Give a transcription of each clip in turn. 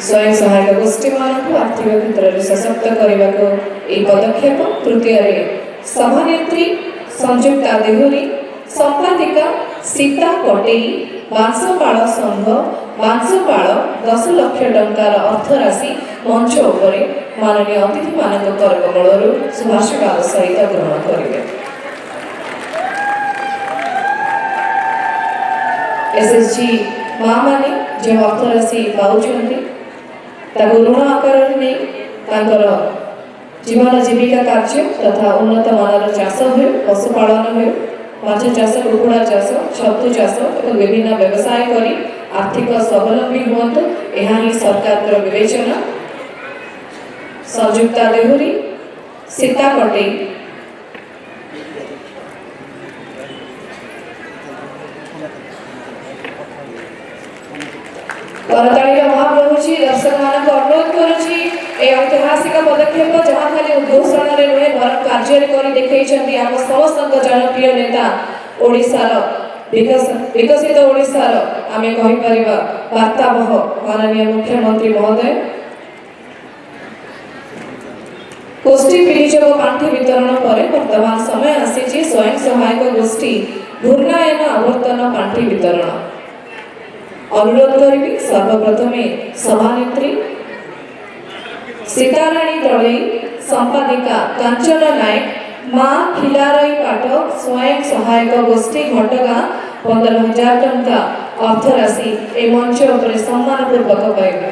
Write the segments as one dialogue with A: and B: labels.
A: स्वयं सहायक गोष्ठी मान आर्थिक क्षेत्र में सशक्त करने को एक पदक्षेप। तृतीय सभानेत्री संयुक्ता देहुरी, संपादिका सीता कटेई, बांसपाड़ संघ बांसपाड़ 10 लाख टंकार अर्थराशि मंच उपर माननीय अतिथि मान करकमल सुभाषित सहित ग्रहण करेंगे। एसएसजी माँ मैंने जो अर्थराशि पाँच ऋण आकार नहीं जीवन जीविका कार्य तथा उन्नत मानर चाष हो, पशुपालन हो, माछ चाष, कुकुड़ा चाष, छतु चाष और विभिन्न व्यवसाय करी आर्थिक स्वावलंबी हुअतु, यह ही सरकार विवेचना। संयुक्ता देहुरी, सीता कटेई, करताली अभाव रही दर्शक मान अनुरोध करुच्ची ऐतिहासिक पदक्षेप जहाँ खाली उद्घोषण नुहे बर कार्य देखते आम समस्त जनप्रिय नेता ओडिशार विकसित ओडिशार आम कहीपर वार्तावह माननीय मुख्यमंत्री महोदय गोष्ठी विनियोग पांठि वितरण पर वर्तमान समय आसी स्वयं सहायक गोष्ठी घूर्णायन आवर्तन पांठि वितरण। अनुरोध करी सर्वप्रथमे सभानेत्री सीताराणी दलई, संपादिका कांचन नायक, माँ खिलारई पाठ स्वयं सहायक गोष्ठी घटगाँ 15,000 टंका अर्थराशि ए मंच पर सम्मानपूर्वक पाइबे।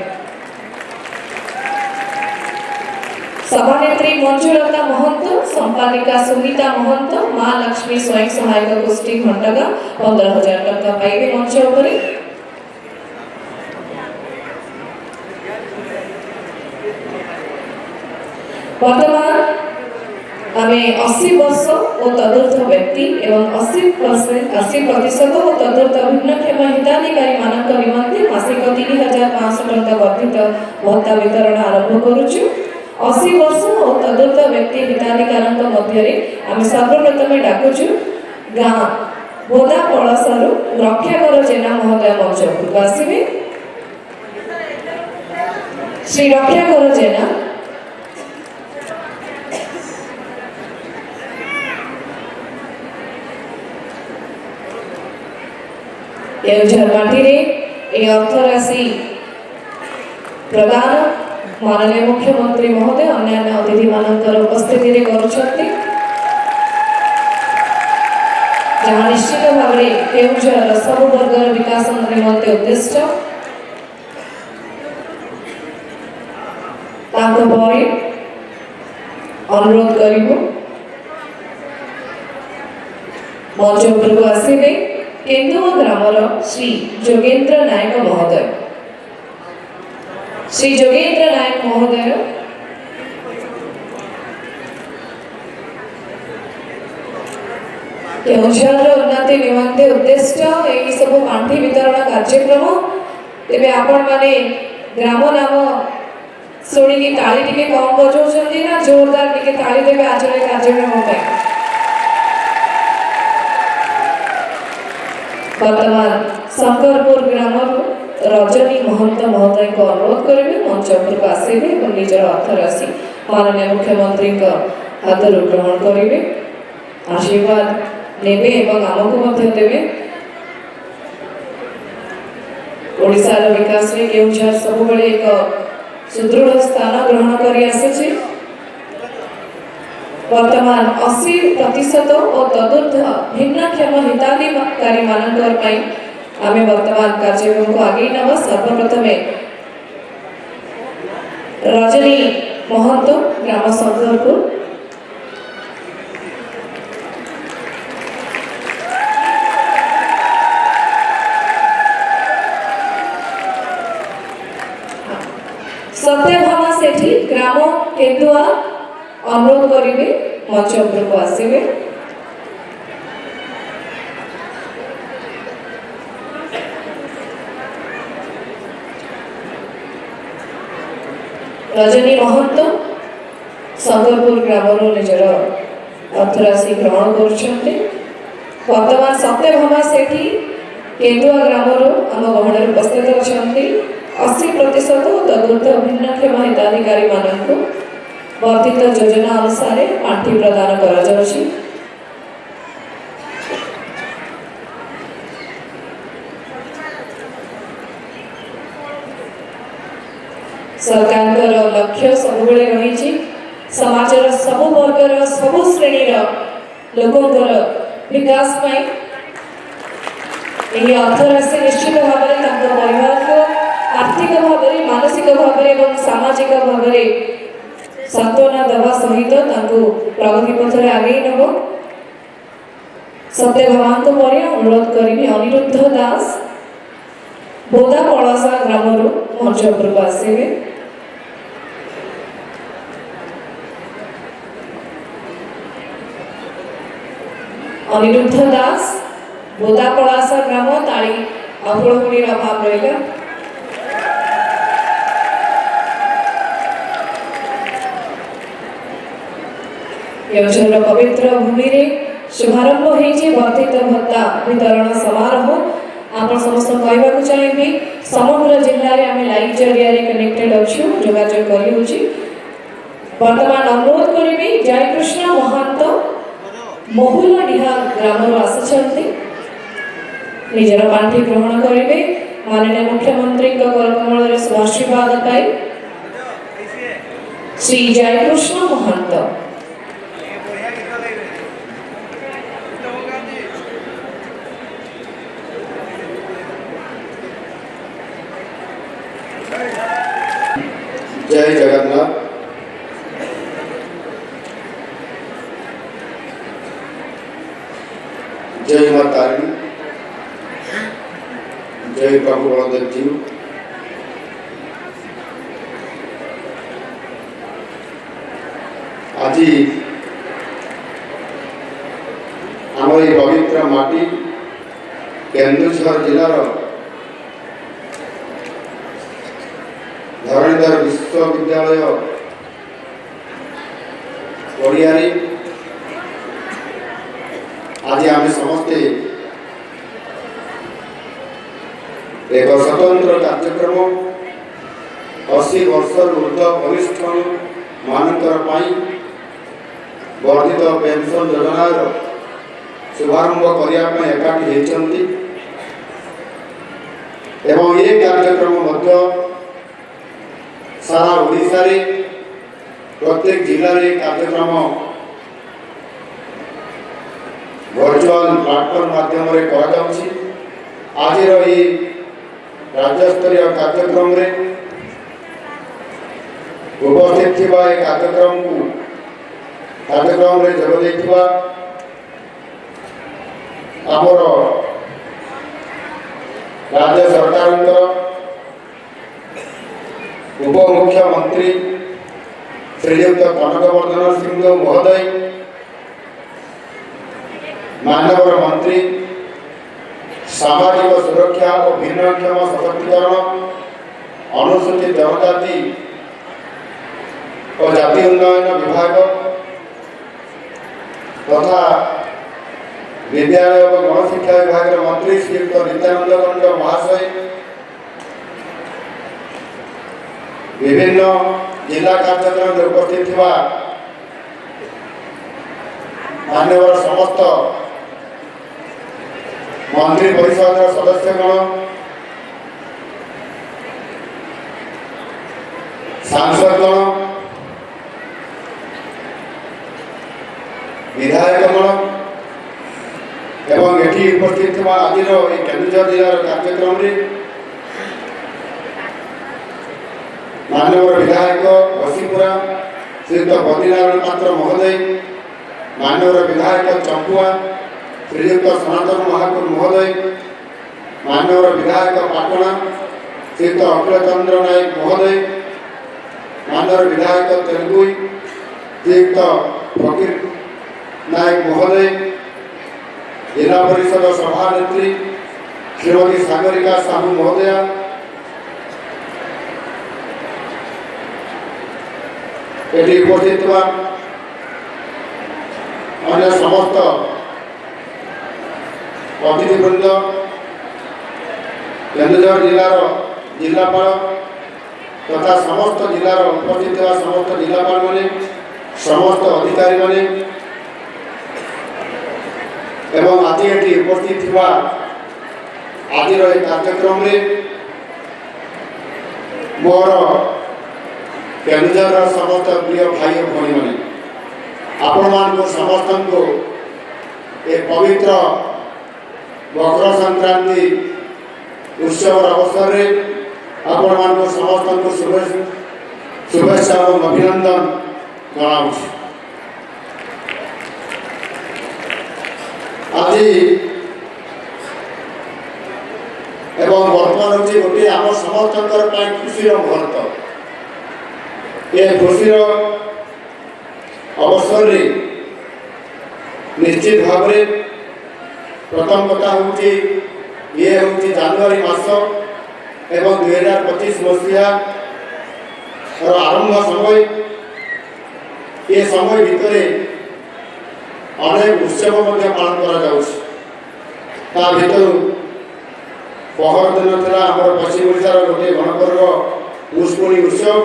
A: सभानेत्री मंजुलता महंत, संपादिका सुनीता महंत, माँ लक्ष्मी स्वयं सहायक गोष्ठी घटगाँ 15,000 टंका पाइबे मंच पर। वर्तमान आम 80 वर्ष और तदूर्ध व्यक्ति एवं 80% और तदूर्ध भिन्नक्षम हिताधिकारी मानक निमंते मासिक 3,500 टंका वर्धित भत्ता वितरण आरंभ करुचु। 80 वर्ष और तदूर्ध व्यक्ति हिताधिकारी मध्य आम सर्वप्रथम डाकुचु गाँ बोदा पड़ासरू रक्षाकर जेना महोदय मंच उपरक आसवे। श्री रक्षाकर जेना केउझरमाटी अर्थराशि प्रदान माननीय मुख्यमंत्री महोदय अन्य अतिथि मानकर उपस्थिति करुछंती, जहाँ निश्चित भाव केउझर सब वर्गर विकास निमंते उद्दिष्ट। अनुरोध करिबो मंच उपरक आसिबे केन्दुआ ग्रामर श्री जोगेन्द्र नायक महोदय। श्री जोगेन्द्र नायक महोदय केउझर उन्नति निमंते उद्दिष्ट यही सब पांठि वितरण कार्यक्रम। तेबे आपण माने ग्राम नाम शुणी ताली टिके कम बजाउछन्ती ना जोरदार टिके ताली देबे आज कार्यक्रम पे। वर्तमान शंकरपुर ग्राम रजनी महंत महोदय को अनुरोध करेंगे मंच उपरक आसवे और निजर अर्थराशि माननीय मुख्यमंत्री हाथ ग्रहण करेंगे, आशीर्वाद नेबे एवं आमको देवे। ओडिशार विकास में केउझर सब एक सुदृढ़ स्थान ग्रहण कर आसी। वर्तमान 80% और तदूर्ध भिन्नक्षम हिताधिकारी मानकर आम वर्तमान कार्यक्रम को आगे नवा। सर्वप्रथम रजनी महंत ग्राम शंकरपुर, सत्यभामा सेठी ग्राम केन्दुआ अनुरोध करेंगे मंच उपरक आसवे। रजनी महंत शंकरपुर ग्राम निजर अर्थराशि ग्रहण कर। वर्तमान सत्यभामा सेठी केन्दुआ ग्राम आम गहन उपस्थित अच्छा 80% ଓ ତଦୁର୍ଦ୍ଧ ଭିନ୍ନକ୍ଷମ ହିତାଧିକାରୀ ମାନଙ୍କୁ ବର୍ଦ୍ଧିତ ଯୋଜନା ଅନୁସାରେ ପାଣ୍ଠି ପ୍ରଦାନ କରାଯାଉଛି। सरकार लक्ष्य सब रही समाजर सब वर्गर सब श्रेणीर लोकंर विकास अर्थ राशि निश्चित भाव में परिवार को आर्थिक भाव में मानसिक भाव में सामाजिक भाव में सांत्वना देवा सहित प्रगति पथ में आगे नब सत्य भगवान को अनुरोध करी अनिरुद्ध दास बोदा पड़ासा ग्राम मंच उपरक आसवे। अनिरुद्ध दास बोदा पड़ासा ग्राम ताली अफुलगुड़ी अभाव रहेगा। केवझर पवित्र भूमि रे शुभारंभ होइछि वर्धित भत्ता वितरण समारोह। आप समस्त कहवाक चाहिए समग्र जिले में आम लाइव जरिया कनेक्टेड अच्छु जोगाजोग करी वर्तमान अनुरोध करी जयकृष्ण महांत महुल डिहा ग्राम आसुंच निजर पांठी ग्रहण करेंगे माननीय मुख्यमंत्री करकमल आशीर्वाद पाई श्री जयकृष्ण महांत।
B: जय जगन्नाथ। जय माता तारिणी। जय प्रभु बलदेव जी। आज आम पवित्र माटी केन्दुझर जिलार धरणीधर विश्वविद्यालय पड़िया आज आम समस्ते एक स्वतंत्र कार्यक्रम 80 वर्ष ऊर्ध वरिष्ठ मानकर वर्धित पेंशन योजनार शुभारंभ करने एकाठी होती एवं ये कार्यक्रम सारा ओडिशा रे प्रत्येक जिले में कार्यक्रम वर्चुअल प्लाटफॉर्म माध्यम आज राज्य स्तरीय कार्यक्रम रे उपस्थित थिबा कार्यक्रम रे जोग देथिबा आमर राज्य सरकार उप मुख्यमंत्री श्रीयुक्त कनकवर्धन सिंह महोदय मानव मंत्री सामाजिक सुरक्षा और भिन्नक्षम सशक्तिकरण अनुसूचित जनजाति और जाति उन्नयन विभाग तथा विद्यालय और गणशिक्षा विभाग मंत्री श्रीयुक्त नित्यानंद गंड महाशय विभिन्न जिला कार्यक्रम में उपस्थित मान्यवर समस्त मंत्री परिषद सदस्यगण सांसदगण विधायकगण एवं एटी उपस्थित आज केन्दुझर जिलार कार्यक्रम में मानव विधायक घसीपुरा श्रीयुक्त बद्रीनारायण पात्र महोदय मानव विधायक चंपुआ श्रीयुक्त सनातन महाकुर महोदय मानव विधायक पाटना श्रीयुक्त अखिल चंद्र नायक महोदय मानव विधायक तेलुगुई श्रीयुक्त फकीर नायक महोदय जिला परिषद सभानेत्री श्रीमती सागरिका साहू महोदया एटी उपस्थित अन्य समस्त अतिथिवृंद केन्दुझर जिलार जिलापाल तथा समस्त जिलार उपस्थित होगा समस्त जिलापाल माने समस्त अधिकारी माने एवं आज ये उपस्थित हुआ आज कार्यक्रम मोर केन्दुझर समस्त प्रिय भाई और भौणी मैंने आपण मान समस्त को एक पवित्र मकर संक्रांति उत्सव अवसर में आपण मान समस्त को शुभेच्छा और अभिनंदन जनाऊँ। आज एवं बर्तमान हूँ गोटे आम समस्त खुशी मुहूर्त ये खुशी अवसर निश्चित भाव में प्रथम कथा हूँ ये हूँ जानुआरी मास एवं 2025 मसीहा आरंभ समय ये समय भितर अनेक उत्सव पालन करा भितर पहर दिन था आम पश्चिम ओडिशार गोटे गणपर्व पुष्पुणी उत्सव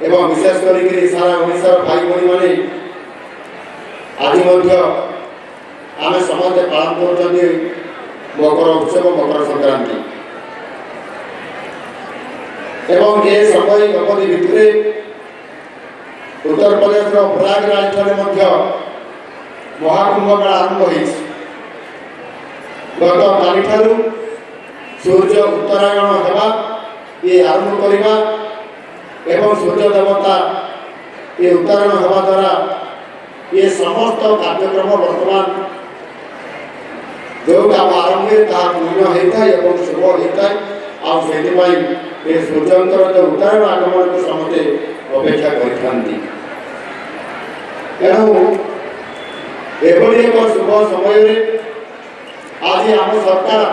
B: एवं विशेष कर सारा ओडिशार भाई भाई माने आज आम समस्ते पालन कर मकर उत्सव मकर संक्रांति एवं ये समय अवधि भितर उत्तर प्रदेश प्रयागराज महाकुंभ मेला आरंभ गत काली सूर्य उत्तरायण होगा ये आरंभ करवा एवं सूर्य देवता ये उत्तरायण होगा द्वारा ये समस्त कार्यक्रम वर्तमान जो काम आरंभ पूर्ण होता है और शुभ होता है से सूर्यंकर जो उत्तरायण आगमन को समस्ते अपेक्षा करते तेणु एभली एक शुभ समय आज आम सरकार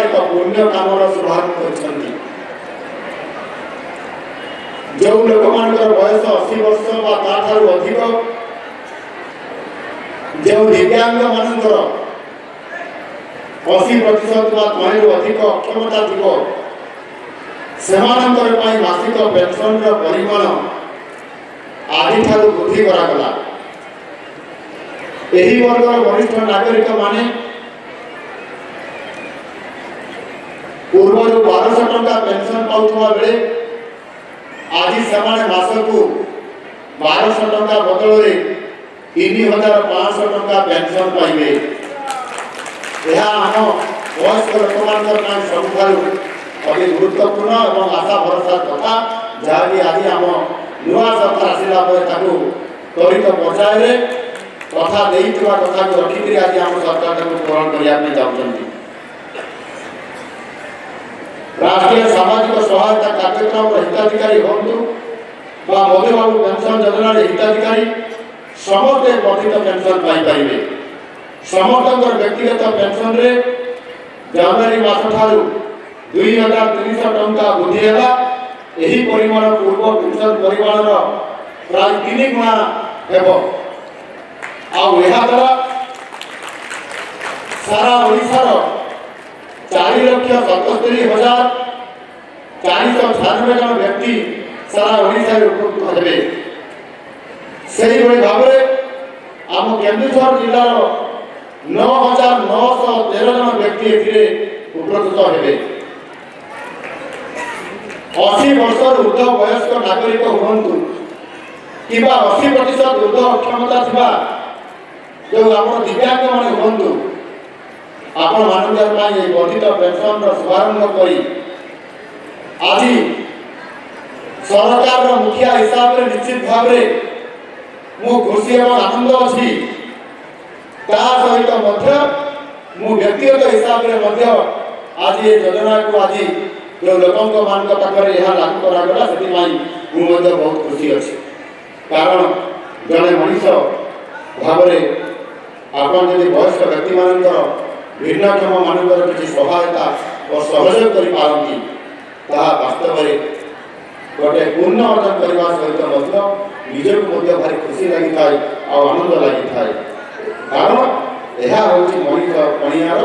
B: एक पुण्य काम शुभारंभ कर जो लोक मान बयस 80 वर्ष अधिक जो दिव्यांग मानकर 80% तहु अधिक अक्षमता थी से मासिक पेंशन परिमाण आज वृद्धि करागला यही वर्गर वरिष्ठ नागरिक माने पूर्व 1200 टंका पेंशन पाउथवा बेले आज से मासकू 1200 टंका बदल 3500 टंका पेंशन पाइबे यह आम वयस्क लोक मान सब अति गुरुत्वपूर्ण और आशा भरोसा कथा जहाँकि आज आम नुआ सरकार आसला त्वरित पर्याय कथा कथा को रखिक आज आम सरकार पूरण करने चाहते राष्ट्रीय सामाजिक सहायता कार्यक्रम हिताधिकारी हूँ मधुबाबू पेंशन योजना हिताधिकारी समस्ते वर्धित पेंशन पाइपर समस्त व्यक्तिगत पेंशन रे जनवरी मास ठारू 2300 टंका वृद्धि है यही परिमाण पूर्व पेंशन परिमाण प्राय 3 गुणा द्वारा सारा ओडिशार 4,77,496 जन व्यक्ति सारा ओडिशा उपकृत हेबे सही भाव में आम केन्दुझर जिलार 9,913 जन व्यक्ति उपकृत हेबे 80 वर्ष ऊर्ध्व वयस्क नागरिक हूँ कि 80% ऊर्ध्व अक्षमता थी जो आम दिव्यांग मान हूँ आपण मानव वर्धित पेंशन शुभारंभ कर आज सरकार मुखिया हिसाब से निश्चित भाव मु खुशी और आनंद अच्छी सहित मु व्यक्तिगत हिसाब से आज ये योजना को आज जो लोकों मान पाखे यह लागू करागला से बहुत खुशी अच्छी कारण जड़े मनीष भाव आपड़ जब वयस्क व्यक्ति मान भिन्नक्षम मानकर किसी सहायता और सहयोग करती वास्तव में गोटे पूर्ण अर्जन करने सहित निजक भारी खुशी लगी था और आनंद लगी था कारण यह हूँ मनीष पणियार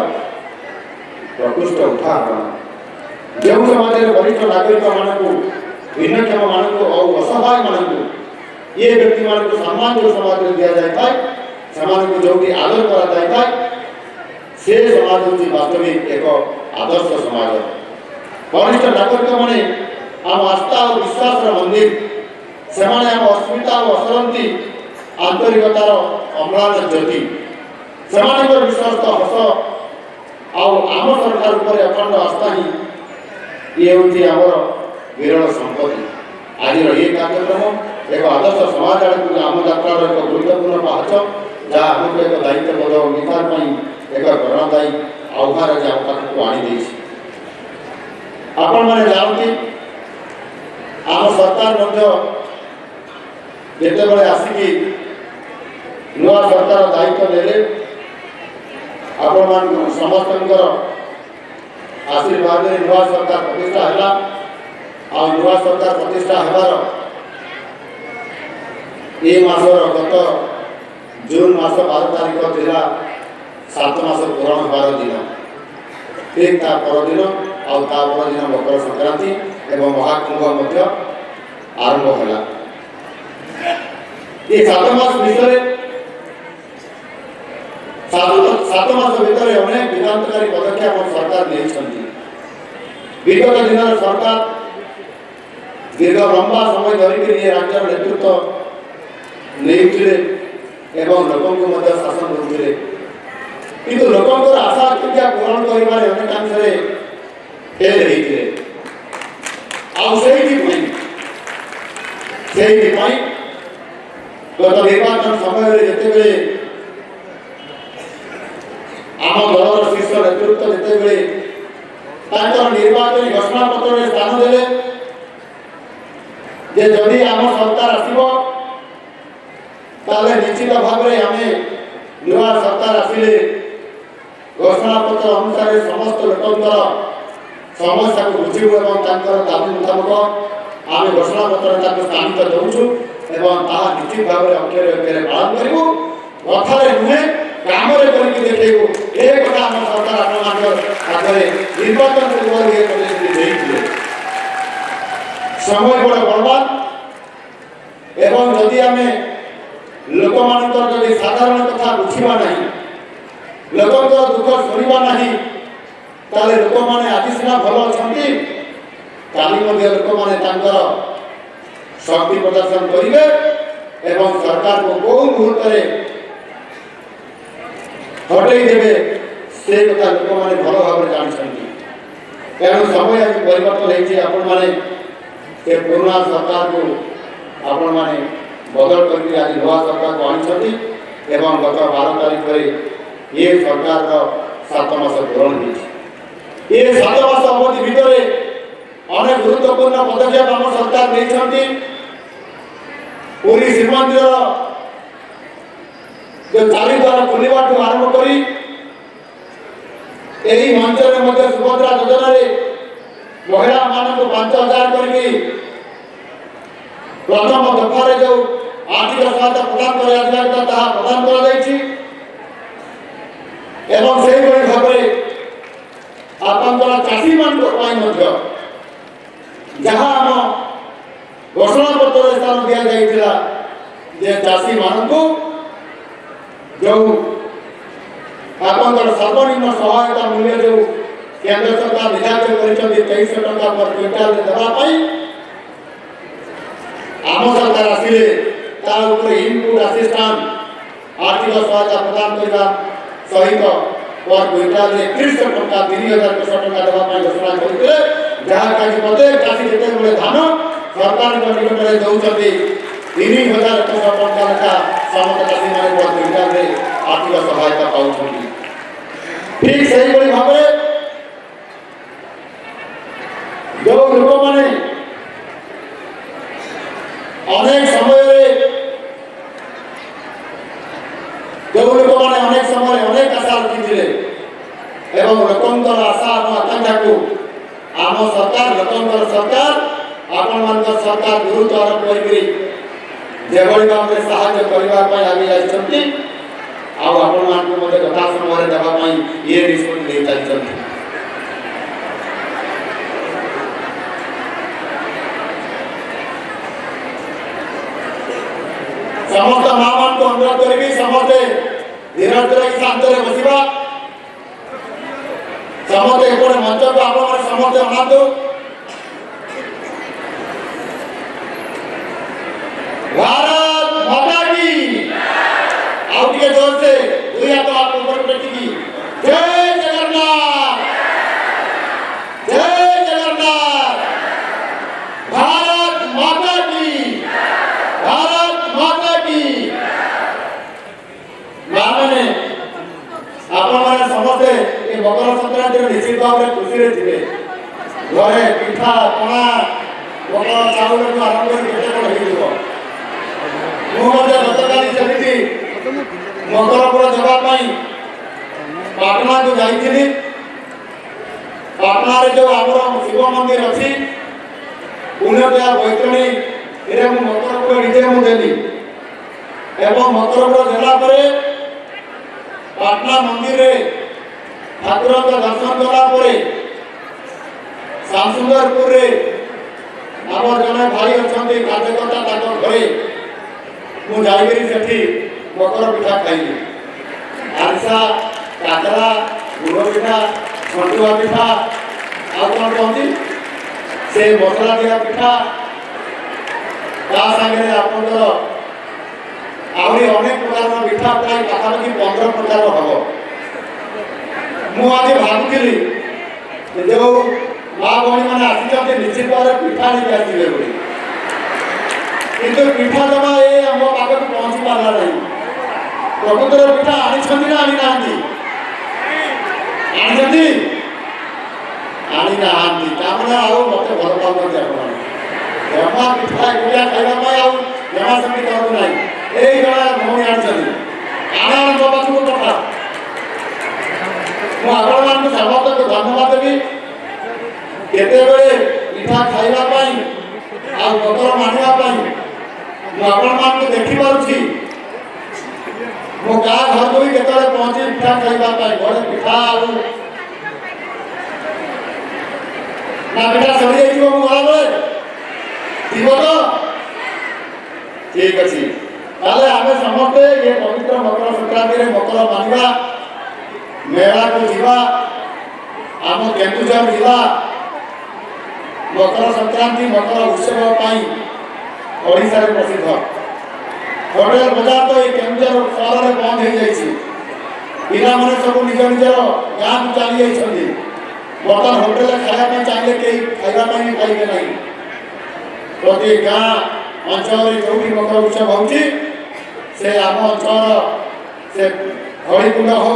B: प्रकृष्ट उदाहरण जो समाज में वरिष्ठ नागरिक मानू भिन्नक्षम मानू और असहाय मानू ये व्यक्ति मान सम्मान जो समाज में दि जाए समाज को जो आदर करा से समाज हूँ वास्तविक एक आदर्श समाज वरिष्ठ नागरिक मैंने आम आस्था और विश्वास मंदिर से आम अस्मिता और असरती आंतरिकतार अम्लान ज्योति से विश्वास हस आम सरकार उपर अखंड आस्था ही ये हूँ आमर विरल संपत्ति आज ये कार्यक्रम एक आदर्श समाज आड़ आम यात्रार एक गुरुत्वपूर्ण पाहच जहाँ आमको एक दायित्वबोध अंगीकार एक प्रेरणादायी आह्वान आज आम पाखक आनी आपण मैंने जानती आम सरकार जिते आसिकी नुआ सरकार दायित्व नेले आपण मान समस्त आशीर्वाद नुआ सरकार प्रतिष्ठा है आ नुआ सरकार प्रतिष्ठा होवार ये मासर गत जून मास 12 तारीख जिला 7 मास पूरण होवार दिन ठीक ता परदिन दिन मकर संक्रांति एवं महाकुंभ आरंभ है ये 7 मास भितर 7 मास भितर अनेक विकांतकारी पदक्षेप सरकार नहीं विगत दिन सरकार दीर्घ लंबा समय धरिक ये राज्य नेतृत्व नहीं लोक शासन करुले किंतु लोकंर आशा आकांक्षा पूरण कर अनेकांश फेल होते गत निर्वाचन समय जिते आम दलर शीर्ष नेतृत्व जिते निर्वाचन घोषणा पत्र स्थान देले जे जदि आम सरकार आसिबो ताले निश्चित भाव में आम नुआ सरकार आसिले घोषणा पत्र अनुसार समस्त लोकंर समस्या को बुझू और दाबी मुताबक आम घोषणा पत्र स्थानित दौचु एवं निश्चित भाव में अक्षर अक्षर पालन करूँ कथार नुहे काम करके देखू ये कथा आम सरकार आपरे निर्वाचन पूर्व समय बड़ बर्बाद एवं जदि आम लोक मान साधारण कथा बुझा ना लोक दुख शुणा ना ताले लोक मैंने आज सीना भल अच्छा काली लोक मैंने शक्ति प्रदर्शन करेंगे एवं सरकार को कौ मुहूर्त हटई देवे से कथा लोक मैंने भल भाव जानते तेणु समय आज परिवर्तन होने पुराना सरकार को आपण मैंने बदल करके आज नुआ सरकार को आनी एवं गत 12 तारीख ये सरकार 7 मास पूरण ये 7 मास अवधि भितर अनेक गुरुत्वपूर्ण पदक्षेप आम सरकार नहीं पुरी श्रीमंदिर जो चारिद्वार खोलवा आरंभ कर मंच में सुभद्रा योजना महिला मान 5,000 कर प्रथम दफार जो आर्थिक सहायता प्रदान प्रदान भाव आप चाषी मान जहाँ आम घोषणा पत्र स्थान दि जाता चाषी मान जो आप सर्वनिम्न सहायता मूल्य जो केंद्र सरकार निर्धारित कर 2300 टंका पर क्विंटाल देवाई आम सरकार आसिले इनपुट असिस्टेंट आर्थिक सहायता प्रदान करने सहित पर क्विंटाल 3100 टंका 3,200 टंका देवाई घोषणा करते जहाँ प्रत्येक चाषी जिते धान सरकार निकट में दौरान 3,100 टंका लेखा समस्त चाषी मैंने पर क्विंटाल आर्थिक सहायता पाँच ठीक से भाव जो लोक मैंने अनेक समय जो लोक मैंने अनेक समय अनेक आशा रखी लोकंर आशा आकांक्षा को आम सरकार लोकंर सरकार आपण सरकार गुरुत्व आरोप कर भाव में साहाय्य करने आगे आपण यथा समय देवाई ये निष्पत्ति नहीं चलती समस्त माँ मान को अनुरोध करी समस्ते धीरज रही शांत बसवा समस्ते एपटे मंच को आप समस्ते अनातु भारत माता की आओ टिके जोर से दुई हाथ आप ऊपर उठे की जय जगन्नाथ जय जगन्नाथ भारत माता की भारत माता की माने आपण समस्ते ये मकर संक्रांति निश्चित भाव में खुशी रे थिबे घरे पिठा पଣା मकर चाउल को आरंभ कर केते कोन हेइबो मु मते गतकाली जमिति मकरपुर जगह पाई पाटना को जाइथिली पाटना रे जो हमर शिव मंदिर अछि पुण्यदया बैतरणी एरे मु मकरपुर निजे मु देली एवं मकरपुर जला परे पाटना मंदिर रे ठाकुर का दर्शन कला परे शामसुंदरपुर रे हमर जने भाई अछंती कार्यकर्ता ताको घरे मु जाइगरी सेठी मकर पिठा खाइली आरसा काकरा गुड़ पिठा छंटुआ पिठा आ कोन कहती से मसला दिया पिठा ता संगे आपनकर आउरी अनेक प्रकार पिठा प्राय पाखापाखि 15 प्रकार हबो मु आज भाबुଥିଲି जो माँ भौणी मैंने आसी निश्चित भाव पिठा नहीं आसवे बोली किंतु पिठा जमा ये आम पाखक पहुंची पारा ना प्रकृतर पिठा आनी ना आनी ना आनी ना मत भल पाऊँ जमा पिठा एकुटिया खावा जमा सेमती करूँ ना यही जरा भौणी आना मो पाखक पठा मुझे समस्त को धन्यवाद देवी केतेबेले पिठा खाइबा पाई आ मकर मानिबा पाई मु आपण मान को देखि पारुछि मो का घर को भी केतले पहुंची पिठा खाइबा पाई घरे पिठा आउ ना पिठा सरी आइबो मु घर बे दिबो तो ठीक अछि ताले आमे समस्त ये पवित्र मकर संक्रांति रे मकर मानिबा मेला को जीवा आम केन्दुझर जिला मकर संक्रांति मकर उत्सव पाई ओडिशा रे प्रसिद्ध होटल बाजार तो ये केन्दुझर सहर रे बंद हो जाइछि पिला माने सब निज निजर गाँ को चली जाइछन्ति बर्तन होटल खाया पे चाहिए के खाइबा पाई पाइबे नहीं प्रति गाँ अंचल जोटी मकर उत्सव होउछि से आम अंचल से हरिकुंड हो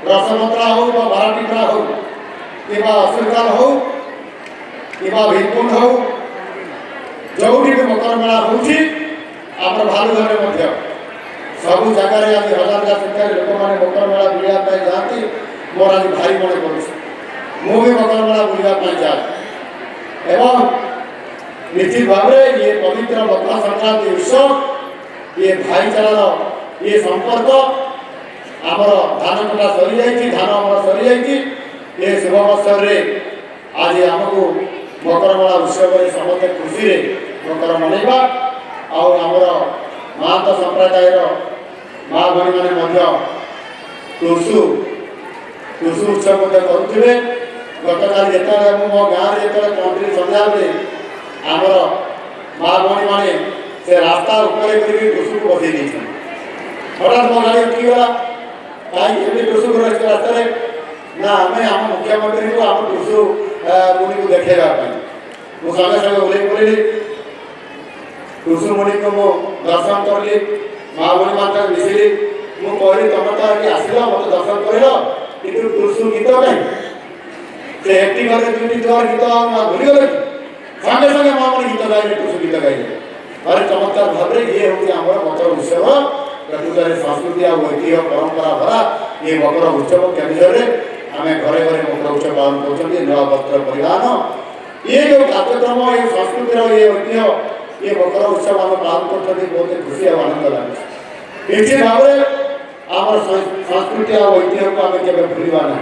B: रसमत्रा हो बाराटीपड़ा हो कि असुरकाल हो कि भीमकुंड हो जो मकर मेला होउछि आम भालुघर मध्य सबु जगह आज हजार हजार संख्या लोक मैंने मकर मेला बुलाया जाती मोर आज भारी मन कर मु भी मकर मेला बुलाया जाए एवं निश्चित भाव ये पवित्र मकर संक्रांति उत्सव ये भाईचारार ये संपर्क आमर धान कटा सरी जाइए धान आमर सरी जाइए ये शुभ अवसर रे आज आमको मकर मेला उत्सव समस्त खुशी रे मकर मनइबा आमर महंत संप्रदाय माँ भणी मैंने टुसु उत्सव करुवे गतकाल जो मो गाँव में जो कंट्री सन्ध्या बेले आमर माँ भणी मैंने से रास्ता उपरे टुसु को बसई देते हठात मो गाड़ी उठीगला कहीं टुसु रास्तार ना आम आम मुख्यमंत्री को आम टुसु मुनि को देखा मुझे संगे उल्लेख करी टुसु मुनि को मु दर्शन करी माँ भणी मान मिसिली मुझे कहली तुम तो ये आसल मत दर्शन कर कि टुसु गीत कहीं से हेटी घर दुईटी द्वार गीत भूली गले संगे संगे माँ भणी गीत गाइले टुसु गीत गाइले भारी चमत्कार भाव ये हूँ आम मकर उत्सव प्रकृत संस्कृति और ऐतिह्य परंपरा भरा ये मकर उत्सव केन्दुझर आम घरे घरे मकर उत्सव पालन कर नुआ वस्त्र परिधान ये जो कार्यक्रम ये संस्कृतिर ये ऐतिह्य ये मकर उत्सव आम पालन कर बहुत खुशी और आनंद लगे निश्चित भाव आम संस्कृति और ऐतिह्य को आम के भूलवा ना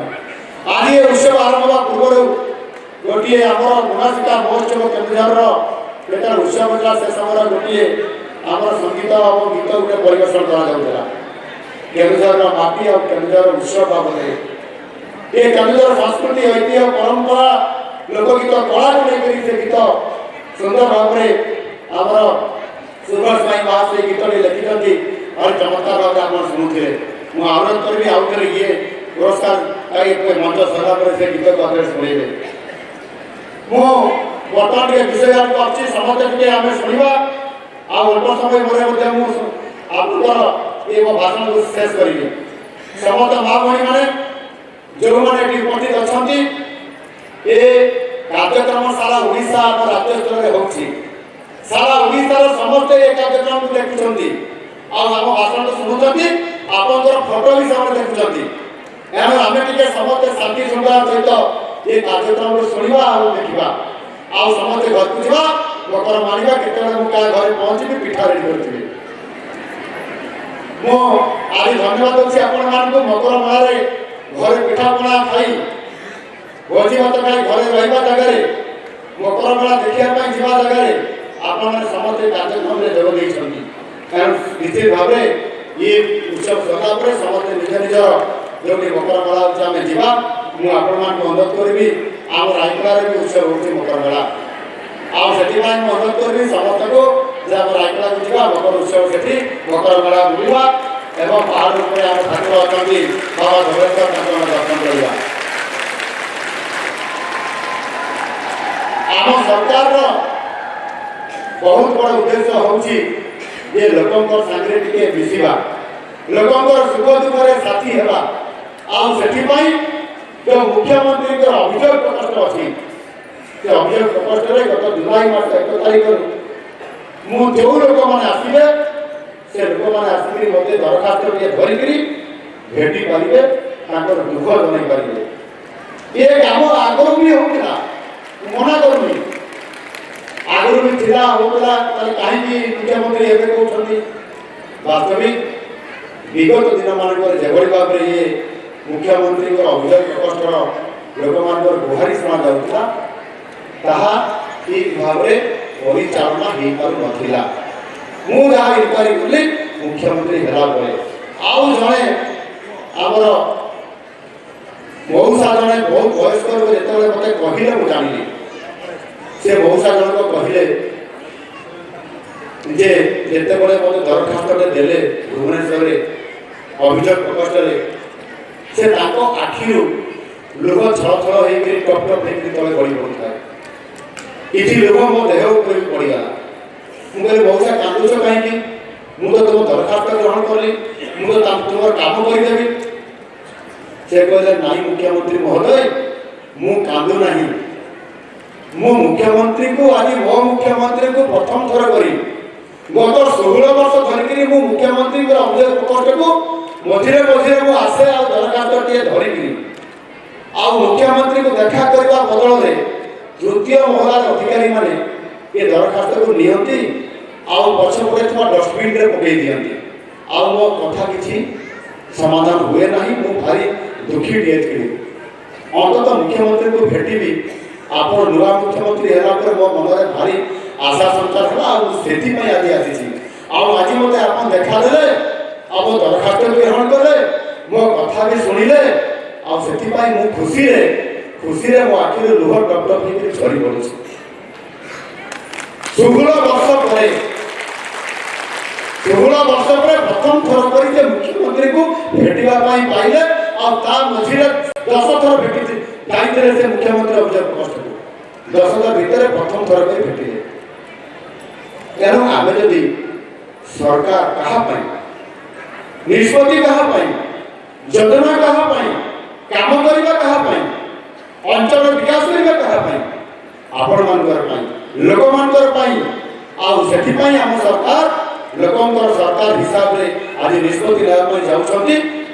B: आज ये उत्सव आरंभ होगा पूर्व गोटे आम गुणाशिका महोत्सव केन्दुझर उत्सव से समय गोटे ଆମର ସଙ୍ଗୀତ ଏବଂ ଗୀତ ଗୋଟେ ପରିବେଷଣ କରାଯାଉଥିଲା କେନ୍ଦୁଝରର ମାଟି ଆଉ କେନ୍ଦୁଝରର ଉତ୍ସବ ବାବଦରେ। ଏ କେନ୍ଦୁଝର ସଂସ୍କୃତି ଐତିହ୍ୟ ପରମ୍ପରା ଲୋକଗୀତ କଳାକୁ ନେଇକରି ସେ ଗୀତ ସୁନ୍ଦର ଭାବରେ ଆମର ସୁଭାଷ ଭାଇ ମହାସ ଏ ଗୀତଟି ଲେଖିଛନ୍ତି ଆଉ ଚମତ୍କାର ଭାବରେ ଆପଣ ଶୁଣୁଥିଲେ। ମୁଁ ଅନୁରୋଧ କରିବି ଆଉ ଥରେ ଇଏ ପୁରସ୍କାର ପାଇ ମଞ୍ଚ ସରିଲା ପରେ ସେ ଗୀତକୁ ଆଗରେ ଶୁଣେଇବେ। ମୁଁ ବର୍ତ୍ତମାନ ଟିକେ ବିଷୟ ଆଡ଼କୁ ଆସୁଛି, ସମସ୍ତେ ଟିକେ ଆମେ ଶୁଣିବା। ଆଉ ଅଳ୍ପ ସମୟ ପରେ ମଧ୍ୟ ମୁଁ ଆପଣଙ୍କର ଏ ମୋ ଭାଷଣକୁ ଶେଷ କରିବି। ସମସ୍ତ ମା ଭଉଣୀମାନେ ଯେଉଁମାନେ ଏଠି ଉପସ୍ଥିତ ଅଛନ୍ତି, ଏ କାର୍ଯ୍ୟକ୍ରମ ସାରା ଓଡ଼ିଶା ଆମ ରାଜ୍ୟ ସ୍ତରରେ ହେଉଛି। ସାରା ଓଡ଼ିଶାର ସମସ୍ତେ ଏ କାର୍ଯ୍ୟକ୍ରମକୁ ଦେଖୁଛନ୍ତି ଆଉ ଆମ ଭାଷଣକୁ ଶୁଣୁଛନ୍ତି, ଆପଣଙ୍କର ଫଟୋ ବି ସେମାନେ ଦେଖୁଛନ୍ତି। ଏଣୁ ଆମେ ଟିକେ ସମସ୍ତେ ଶାନ୍ତି ଶୃଙ୍ଖଳା ସହିତ ଏ କାର୍ଯ୍ୟକ୍ରମକୁ ଶୁଣିବା ଆଉ ଦେଖିବା। ଆଉ ସମସ୍ତେ ଘରକୁ ଯିବା, ମକର ମାଣିବା। କେତେବେଳେ ମୁଁ କାହା ଘରେ ପହଞ୍ଚିବି, ପିଠା ରେଡ଼ି କରିଥିବି। ମୁଁ ଆଜି ଧନ୍ୟବାଦ ଦେଉଛି ଆପଣମାନଙ୍କୁ। ମକର ମେଳାରେ ଘରେ ପିଠାପଣା ଖାଇ ଭୋଜି ଭାତ ଖାଇ ଘରେ ରହିବା ଜାଗାରେ, ମକର ମେଳା ଦେଖିବା ପାଇଁ ଯିବା ଜାଗାରେ ଆପଣମାନେ ସମସ୍ତେ କାର୍ଯ୍ୟକ୍ରମରେ ଯୋଗ ଦେଇଛନ୍ତି। କାରଣ ନିଶ୍ଚିତ ଭାବରେ ଇଏ ଉତ୍ସବ ସରିଲା ପରେ ସମସ୍ତେ ନିଜ ନିଜର ଯେଉଁଠି ମକର ମେଳା ହେଉଛି ଆମେ ଯିବା। ମୁଁ ଆପଣମାନଙ୍କୁ ଅନୁରୋଧ କରିବି, ଆମ ରାୟଗଡ଼ାରେ ବି ଉତ୍ସବ ହେଉଛି ମକର ମେଳା। ଆଉ ସେଥିପାଇଁ ମୁଁ ଅନୁରୋଧ କରିବି ସମସ୍ତଙ୍କୁ ଯେ ଆମ ରାୟଗଡ଼ାକୁ ଯିବା, ମକର ଉତ୍ସବ ସେଠି ମକର ମେଳା ବୁଲିବା ଏବଂ ପାହାଡ଼ ଉପରେ ଆମ ଠାକୁର ଅଛନ୍ତି ବାବା ଧବଳେଶ୍ୱର, ତାଙ୍କୁ ଆମେ ଦର୍ଶନ କରିବା। ଆମ ସରକାରର ବହୁତ ବଡ଼ ଉଦ୍ଦେଶ୍ୟ ହେଉଛି ଯେ ଲୋକଙ୍କ ସାଙ୍ଗରେ ଟିକେ ମିଶିବା, ଲୋକଙ୍କର ସୁଖ ଦୁଃଖରେ ସାଥୀ ହେବା। ଆଉ ସେଥିପାଇଁ ଯେଉଁ ମୁଖ୍ୟମନ୍ତ୍ରୀଙ୍କର ଅଭିଯୋଗ ପ୍ରକୋଷ୍ଠ ଅଛି, ସେ ଅଭିଯୋଗ ପ୍ରକୋଷ୍ଠରେ ଗତ ଜୁଲାଇ ମାସ 1 ତାରିଖରୁ ମୁଁ ଯେଉଁ ଲୋକମାନେ ଆସିବେ, ସେ ଲୋକମାନେ ଆସିକରି ମୋତେ ଦରଖାସ୍ତ ଟିକେ ଧରିକିରି ଭେଟି ପାରିବେ, ତାଙ୍କର ଦୁଃଖ ଜଣାଇ ପାରିବେ। ଏ କାମ ଆଗରୁ ବି ହେଉଥିଲା, ମନା କରୁନି, ଆଗରୁ ବି ଥିଲା ହେଉଥିଲା। ତାହେଲେ କାହିଁକି ମୁଖ୍ୟମନ୍ତ୍ରୀ ଏବେ କହୁଛନ୍ତି? ବାସ୍ତବିକ ବିଗତ ଦିନମାନଙ୍କରେ ଯେଭଳି ଭାବରେ ଇଏ ମୁଖ୍ୟମନ୍ତ୍ରୀଙ୍କର ଅଭିଯୋଗ ପ୍ରକୋଷ୍ଠର ଲୋକମାନଙ୍କର ଗୁହାରି ଶୁଣାଯାଉଥିଲା, ତାହା ଠିକ୍ ଭାବରେ ପରିଚାଳନା ହୋଇପାରୁନଥିଲା। ମୁଁ ଯାହା ଇନକ୍ୱାରି କଲି ମୁଖ୍ୟମନ୍ତ୍ରୀ ହେଲା ପରେ, ଆଉ ଜଣେ ଆମର ମଉସା ଜଣେ ବହୁତ ବୟସ୍କ ଲୋକ ଯେତେବେଳେ ମୋତେ କହିଲେ ମୁଁ ଜାଣିଲି। ସେ ମଉସା ଜଣକ କହିଲେ ଯେ ଯେତେବେଳେ ମୋତେ ଦରଖାସ୍ତଟେ ଦେଲେ ଭୁବନେଶ୍ୱରରେ ଅଭିଯୋଗ ପ୍ରକୋଷ୍ଠରେ, ସେ ତାଙ୍କ ଆଖିରୁ ଲୁହ ଛଳ ଛଳ ହେଇକରି ଟପ୍ ଟପ୍ ହେଇକରି ତଳେ ଗଳି ପଡ଼ୁଥାଏ। କିଛି ଲୁହ ମୋ ଦେହ ଉପରେ ବି ପଡ଼ିଗଲା। ମୁଁ କହିଲି ମଉସା କାନ୍ଦୁଛ କାହିଁକି? ମୁଁ ତ ତୁମ ଦରଖାସ୍ତ ଗ୍ରହଣ କଲି, ମୁଁ ତ ତୁମର କାମ କରିଦେବି। ସେ କହିଲେ ନାଇଁ ମୁଖ୍ୟମନ୍ତ୍ରୀ ମହୋଦୟ, ମୁଁ କାନ୍ଦୁ ନାହିଁ। ମୁଁ ମୁଖ୍ୟମନ୍ତ୍ରୀଙ୍କୁ ଆଜି ମୋ ମୁଖ୍ୟମନ୍ତ୍ରୀଙ୍କୁ ପ୍ରଥମ ଥର କରି ଗତ 16 ବର୍ଷ ଧରିକିରି ମୁଁ ମୁଖ୍ୟମନ୍ତ୍ରୀଙ୍କର ଅଭିଯୋଗ ପ୍ରକୋଷ୍ଠକୁ ମଝିରେ ମଝିରେ ମୁଁ ଆସେ ଆଉ ଦରଖାସ୍ତଟିଏ ଧରିକିରି, ଆଉ ମୁଖ୍ୟମନ୍ତ୍ରୀଙ୍କୁ ଦେଖା କରିବା ବଦଳରେ ତୃତୀୟ ମହଲାର ଅଧିକାରୀମାନେ ଏ ଦରଖାସ୍ତକୁ ନିଅନ୍ତି ଆଉ ପଛପଟେ ଥିବା ଡଷ୍ଟବିନ୍ରେ ପକାଇ ଦିଅନ୍ତି। ଆଉ ମୋ କଥା କିଛି ସମାଧାନ ହୁଏ ନାହିଁ। ମୁଁ ଭାରି ଦୁଃଖୀଟିଏ ଥିଲି। ଅନ୍ତତଃ ମୁଖ୍ୟମନ୍ତ୍ରୀଙ୍କୁ ଭେଟିବି। ଆପଣ ନୂଆ ମୁଖ୍ୟମନ୍ତ୍ରୀ ହେଲା ପରେ ମୋ ମନରେ ଭାରି ଆଶା ସଞ୍ଚାର ହେଲା, ଆଉ ସେଥିପାଇଁ ଆଜି ଆସିଛି। ଆଉ ଆଜି ମୋତେ ଆପଣ ଦେଖାଦେଲେ, ଆଉ ମୋ ଦରଖାସ୍ତ ବି ଗ୍ରହଣ କଲେ, ମୋ କଥା ବି ଶୁଣିଲେ, ଆଉ ସେଥିପାଇଁ ମୁଁ ଖୁସିରେ ମୋ ଆଖିରୁ ଲୁହ ଟପ୍ ଟପ୍ ହେଇକି ଝରି ପଡ଼ୁଛି। 16 ବର୍ଷ ପରେ ପ୍ରଥମ ଥର କରି ଯେ ମୁଖ୍ୟମନ୍ତ୍ରୀଙ୍କୁ ଭେଟିବା ପାଇଁ ପାଇଲେ, ଆଉ ତା ମଝିରେ 10 ଥର ଯାଇଥିଲେ ସେ ମୁଖ୍ୟମନ୍ତ୍ରୀ ଅଭିଯୋଗ ପ୍ରକୋଷ୍ଠକୁ। 10 ଥର ଭିତରେ ପ୍ରଥମ ଥର କରି ଭେଟିଲେ। ତେଣୁ ଆମେ ଯଦି ସରକାର କାହା ପାଇଁ, ନିଷ୍ପତ୍ତି କାହା ପାଇଁ, ଯୋଜନା କାହା ପାଇଁ, କାମ କରିବା କାହା ପାଇଁ, ଅଞ୍ଚଳ ବିକାଶ କରିବା କାହା ପାଇଁ? ଆପଣମାନଙ୍କର ପାଇଁ, ଲୋକମାନଙ୍କର ପାଇଁ। ଆଉ ସେଥିପାଇଁ ଆମ ସରକାର ଲୋକଙ୍କର ସରକାର ହିସାବରେ ଆଜି ନିଷ୍ପତ୍ତି ନେବା ପାଇଁ ଯାଉଛନ୍ତି।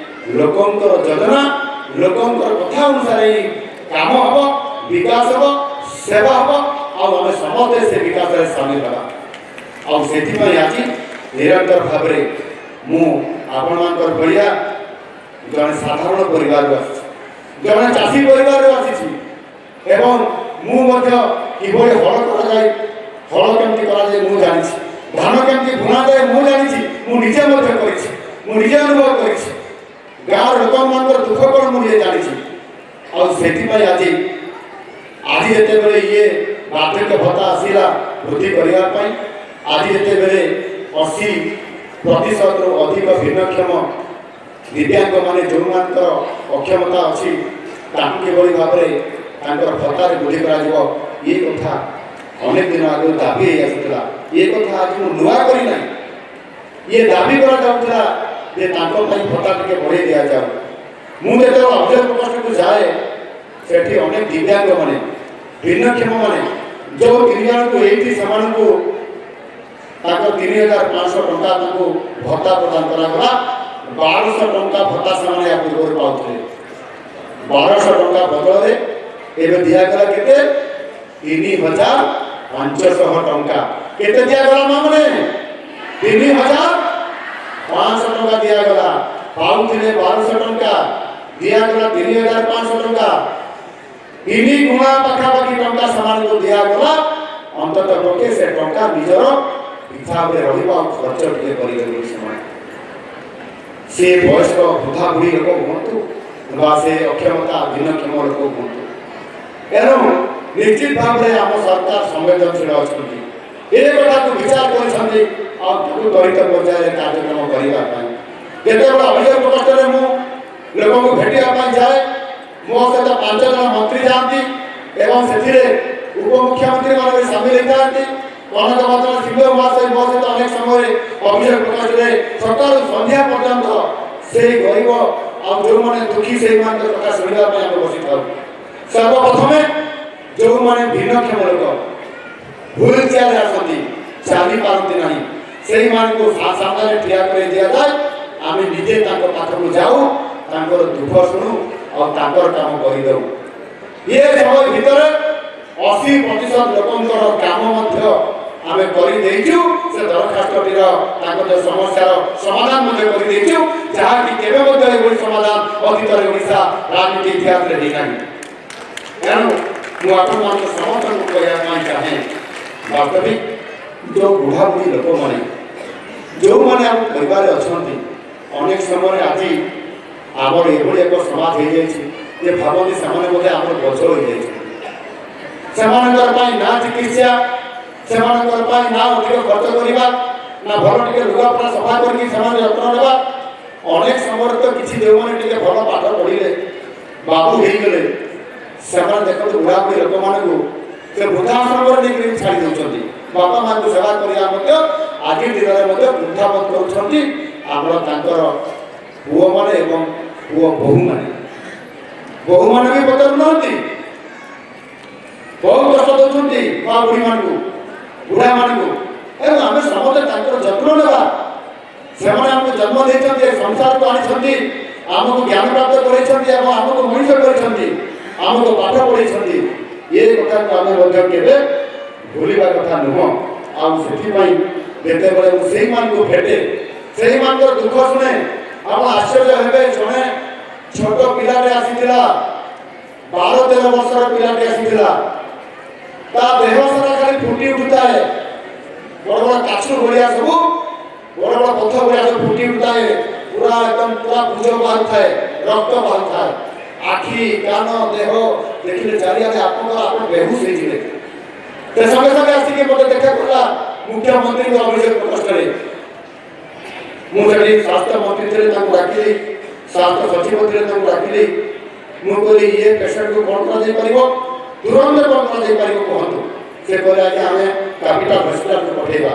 B: ଲୋକଙ୍କର ଯୋଜନା, ଲୋକଙ୍କର କଥା ଅନୁସାରେ କାମ ହେବ, ବିକାଶ ହେବ, ସେବା ହେବ, ଆଉ ଆମେ ସମସ୍ତେ ସେ ବିକାଶରେ ସାମିଲ ହେବା। ଆଉ ସେଥିପାଇଁ ଆଜି ନିରନ୍ତର ଭାବରେ ମୁଁ ଆପଣମାନଙ୍କର ଭଳିଆ ଜଣେ ସାଧାରଣ ପରିବାରରୁ ଆସିଛି, ଜଣେ ଚାଷୀ ପରିବାରରୁ ଆସିଛି। ଏବଂ ମୁଁ ମଧ୍ୟ କିଭଳି ହଳ କରାଯାଏ, ହଳ କେମିତି କରାଯାଏ ମୁଁ ଜାଣିଛି। ଧାନ କେମିତି ବୁଣାଯାଏ ମୁଁ ଜାଣିଛି, ମୁଁ ନିଜେ ମଧ୍ୟ କରିଛି, ମୁଁ ନିଜେ ଅନୁଭବ କରିଛି। ଗାଁର ଲୋକମାନଙ୍କର ଦୁଃଖ କ'ଣ ମୁଁ ନିଜେ ଜାଣିଛି। ଆଉ ସେଥିପାଇଁ ଆଜି ଯେତେବେଳେ ଇଏ ବାର୍ଦ୍ଧକ୍ୟ ଭତ୍ତା ଆସିଲା ବୃଦ୍ଧି କରିବା ପାଇଁ, ଆଜି ଯେତେବେଳେ 80% ଅଧିକ ଭିନ୍ନକ୍ଷମ ଦିବ୍ୟାଙ୍ଗମାନେ ଯେଉଁମାନଙ୍କର ଅକ୍ଷମତା ଅଛି ତାଙ୍କୁ କିଭଳି ଭାବରେ ତାଙ୍କର ଭତ୍ତାରେ ବୃଦ୍ଧି କରାଯିବ, ଏ କଥା ଅନେକ ଦିନ ଆଗରୁ ଦାବି ହେଇ ଆସୁଥିଲା। ଏ କଥା ଆଜି ମୁଁ ନୂଆ କରିନାହିଁ। ଇଏ ଦାବି କରାଯାଉଥିଲା ଯେ ତାଙ୍କ ପାଇଁ ଭତ୍ତା ଟିକେ ବଢ଼େଇ ଦିଆଯାଉ। ମୁଁ ଯେତେବେଳେ ଅଭିଯୋଗ ପ୍ରକୋଷ୍ଠକୁ ଯାଏ ସେଠି ଅନେକ ଦିବ୍ୟାଙ୍ଗମାନେ ଭିନ୍ନକ୍ଷମମାନେ ଯେଉଁ 3 ଜଣଙ୍କୁ ଏଇଠି ସେମାନଙ୍କୁ ତାଙ୍କ 3,500 ଟଙ୍କା ତାଙ୍କୁ ଭତ୍ତା ପ୍ରଦାନ କରାଗଲା। 1200 ଟଙ୍କା ଭତ୍ତା ସେମାନେ ୟା ପୂର୍ବରୁ ପାଉଥିଲେ। 1200 ଟଙ୍କା ବଦଳରେ ଏବେ ଦିଆଗଲା କେତେ? 3,500 ଟଙ୍କା। କେତେ ଦିଆଗଲା ମାନେ? 3,500 ଟଙ୍କା ଦିଆଗଲା। ପାଉଥିଲେ 1200 ଟଙ୍କା, ଦିଆଗଲା 3,500 ଟଙ୍କା। 3 ଗୁଣା ପାଖାପାଖି ଟଙ୍କା ସେମାନଙ୍କୁ ଦିଆଗଲା। ଅନ୍ତତଃ ପକ୍ଷେ ସେ ଟଙ୍କା ନିଜର ହିସାବରେ ରହିବ ଆଉ ଖର୍ଚ୍ଚ ଟିକେ କରିପାରିବେ ସେମାନେ। ସେ ବୟସ୍କ ବୃଦ୍ଧା ବୁଢ଼ୀ ଲୋକ ହୁଅନ୍ତୁ ବା ସେ ଅକ୍ଷମତା ଭିନ୍ନକ୍ଷମ ଲୋକ ହୁଅନ୍ତୁ। ଏଣୁ ନିଶ୍ଚିତ ଭାବରେ ଆମ ସରକାର ସମ୍ବେଦନଶୀଳ ଅଛନ୍ତି, ଏ କଥାକୁ ବିଚାର କରିଛନ୍ତି ଆଉ ତାକୁ ତ୍ୱରିତ ପର୍ଯ୍ୟାୟରେ କାର୍ଯ୍ୟକ୍ରମ କରିବା ପାଇଁ। ଯେତେବେଳେ ଅଭିଯୋଗ ପ୍ରକୋଷ୍ଠରେ ମୁଁ ଲୋକଙ୍କୁ ଭେଟିବା ପାଇଁ ଯାଏ, ମୋ ସହିତ 5 ଜଣ ମନ୍ତ୍ରୀ ଯାଆନ୍ତି ଏବଂ ସେଥିରେ ଉପମୁଖ୍ୟମନ୍ତ୍ରୀମାନେ ବି ସାମିଲ ହେଇଥାନ୍ତି। କନକ ଭଦ୍ର ସିଂହ ମହାଶୟ ମୋ ସହିତ ଅନେକ ସମୟରେ ଅଭିଯୋଗ ପ୍ରକାଶରେ ସକାଳୁ ସନ୍ଧ୍ୟା ପର୍ଯ୍ୟନ୍ତ ସେଇ ଗରିବ ଆଉ ଯେଉଁମାନେ ଦୁଃଖୀ ସେଇମାନଙ୍କ କଥା ଶୁଣିବା ପାଇଁ ଆମେ ବସିଥାଉ। ସର୍ବପ୍ରଥମେ ଯେଉଁମାନେ ଭିନ୍ନକ୍ଷମ ଲୋକ ହୁଇଲ୍ ଚେୟାରରେ ଆସନ୍ତି, ଚାଲି ପାରନ୍ତି ନାହିଁ, ସେଇମାନଙ୍କୁ ସାମ୍ନାରେ ଠିଆ କରି ଦିଆଯାଏ। ଆମେ ନିଜେ ତାଙ୍କ ପାଖକୁ ଯାଉ, ତାଙ୍କର ଦୁଃଖ ଶୁଣୁ ଆଉ ତାଙ୍କର କାମ କରିଦେଉ। ଏ ସମୟ ଭିତରେ 80% ଲୋକଙ୍କର କାମ ମଧ୍ୟ ଆମେ କରିଦେଇଛୁ। ସେ ଦରଖାସ୍ତଟିର ତାଙ୍କ ଯେଉଁ ସମସ୍ୟାର ସମାଧାନ ମଧ୍ୟ କରିଦେଇଛୁ, ଯାହାକି କେବେ ମଧ୍ୟ ଏଭଳି ସମାଧାନ ଅତୀତରେ ଓଡ଼ିଶା ରାଜନୀତି ଇତିହାସରେ ହେଇନାହିଁ। ଏଣୁ ମୁଁ ଆପଣମାନଙ୍କ ସମସ୍ତଙ୍କୁ କହିବା ପାଇଁ ଚାହେଁ, ବାସ୍ତବିକ ଯେଉଁ ବୁଢ଼ାବୁଢ଼ୀ ଲୋକମାନେ ଯେଉଁମାନେ ଆମ ପରିବାରରେ ଅଛନ୍ତି, ଅନେକ ସମୟରେ ଆଜି ଆମର ଏଭଳି ଏକ ସମାଜ ହେଇଯାଇଛି ଯେ ଭାବନ୍ତି ସେମାନେ ବୋଧେ ଆମର ବୋଝ ହୋଇଯାଇଛନ୍ତି। ସେମାନଙ୍କର ପାଇଁ ନା ଚିକିତ୍ସା, ସେମାନଙ୍କର ପାଇଁ ନା ଅଧିକ ଖର୍ଚ୍ଚ କରିବା, ନା ଭଲ ଟିକେ ଲୁଗାପଟା ସଫା କରିକି ସେମାନେ ଯତ୍ନ ନେବା। ଅନେକ ସମୟରେ ତ କିଛି ଯେଉଁମାନେ ଟିକେ ଭଲ ପାଠ ପଢ଼ିଲେ, ବାବୁ ହେଇଗଲେ, ସେମାନେ ଦେଖନ୍ତୁ ବୁଢ଼ାବୁଢ଼ୀ ଲୋକମାନଙ୍କୁ ସେ ବୃଦ୍ଧାଶ୍ରମରେ ନେଇକି ଛାଡ଼ି ଦେଉଛନ୍ତି। ବାପା ମାଆଙ୍କୁ ସେବା କରିବା ମଧ୍ୟ ଆଜି ଦିନରେ ମଧ୍ୟ ବୃଦ୍ଧାବତ କରୁଛନ୍ତି ଆମର ତାଙ୍କର ପୁଅମାନେ ଏବଂ ପୁଅ ବୋହୂମାନେ। ବୋହୂମାନେ ବି ବଦଳୁନାହାନ୍ତି, ବହୁତ କଷ୍ଟ ଦେଉଛନ୍ତି ମା ବୁଢ଼ୀମାନଙ୍କୁ, ବୁଢ଼ାମାନଙ୍କୁ। ଏବଂ ଆମେ ସମସ୍ତେ ତାଙ୍କର ଯତ୍ନ ନେବା। ସେମାନେ ଆମକୁ ଜନ୍ମ ଦେଇଛନ୍ତି, ସଂସାରକୁ ଆଣିଛନ୍ତି, ଆମକୁ ଜ୍ଞାନ ପ୍ରାପ୍ତ କରାଇଛନ୍ତି ଏବଂ ଆମକୁ ମଣିଷ କରିଛନ୍ତି, ଆମକୁ ପାଠ ପଢ଼ାଇଛନ୍ତି। ଏ କଥାକୁ ଆମେ ମଧ୍ୟ କେବେ ଭୁଲିବା କଥା ନୁହଁ। ଆଉ ସେଥିପାଇଁ ଯେତେବେଳେ ମୁଁ ସେଇମାନଙ୍କୁ ଭେଟେ, ସେଇମାନଙ୍କର ଦୁଃଖ ଶୁଣେ, ଆପଣ ଆଶ୍ଚର୍ଯ୍ୟ ହେବେ। ଜଣେ ଛୋଟ ପିଲାଟେ ଆସିଥିଲା, 12-13 ବର୍ଷର ପିଲାଟେ ଆସିଥିଲା। ତା ଦେହ ସାରା ଖାଲି ଫୁଟି ଉଠୁଥାଏ, ବଡ଼ ବଡ଼ କାଛୁ ଭଳିଆ ସବୁ, ବଡ଼ ବଡ଼ ପଥ ଭଳିଆ ସବୁ ଫୁଟି ଉଠୁଥାଏ, ପୁରା ଏକଦମ ପୁରା ପୁଜ ବାହାରୁଥାଏ, ରକ୍ତ ବାହାରୁଥାଏ। ଆଖି, କାନ, ଦେହ ଦେଖିଲେ ଚାରିଆଡ଼େ ଆପଣ ବେହୁଶ ହେଇଯିବେ। ସେ ସଙ୍ଗେ ସଙ୍ଗେ ଆସିକି ମୋତେ ଦେଖା କଲା ମୁଖ୍ୟମନ୍ତ୍ରୀଙ୍କ ଅଭିଯୋଗ ପ୍ରକୋଷ୍ଠରେ। ମୁଁ ସେଠି ସ୍ୱାସ୍ଥ୍ୟ ମନ୍ତ୍ରୀ ଥିଲେ, ତାଙ୍କୁ ଡାକିଲି, ସ୍ୱାସ୍ଥ୍ୟ ସଚିବ ଥିଲେ, ତାଙ୍କୁ ଡାକିଲି। ମୁଁ କହିଲି ଇଏ ପେସେଣ୍ଟକୁ କ'ଣ କରାଯାଇପାରିବ, ତୁରନ୍ତ କ'ଣ କରାଯାଇପାରିବ କୁହନ୍ତୁ। ସେ କହିଲେ ଆଜ୍ଞା ଆମେ କ୍ୟାପିଟାଲ ହସ୍ପିଟାଲକୁ ପଠାଇବା।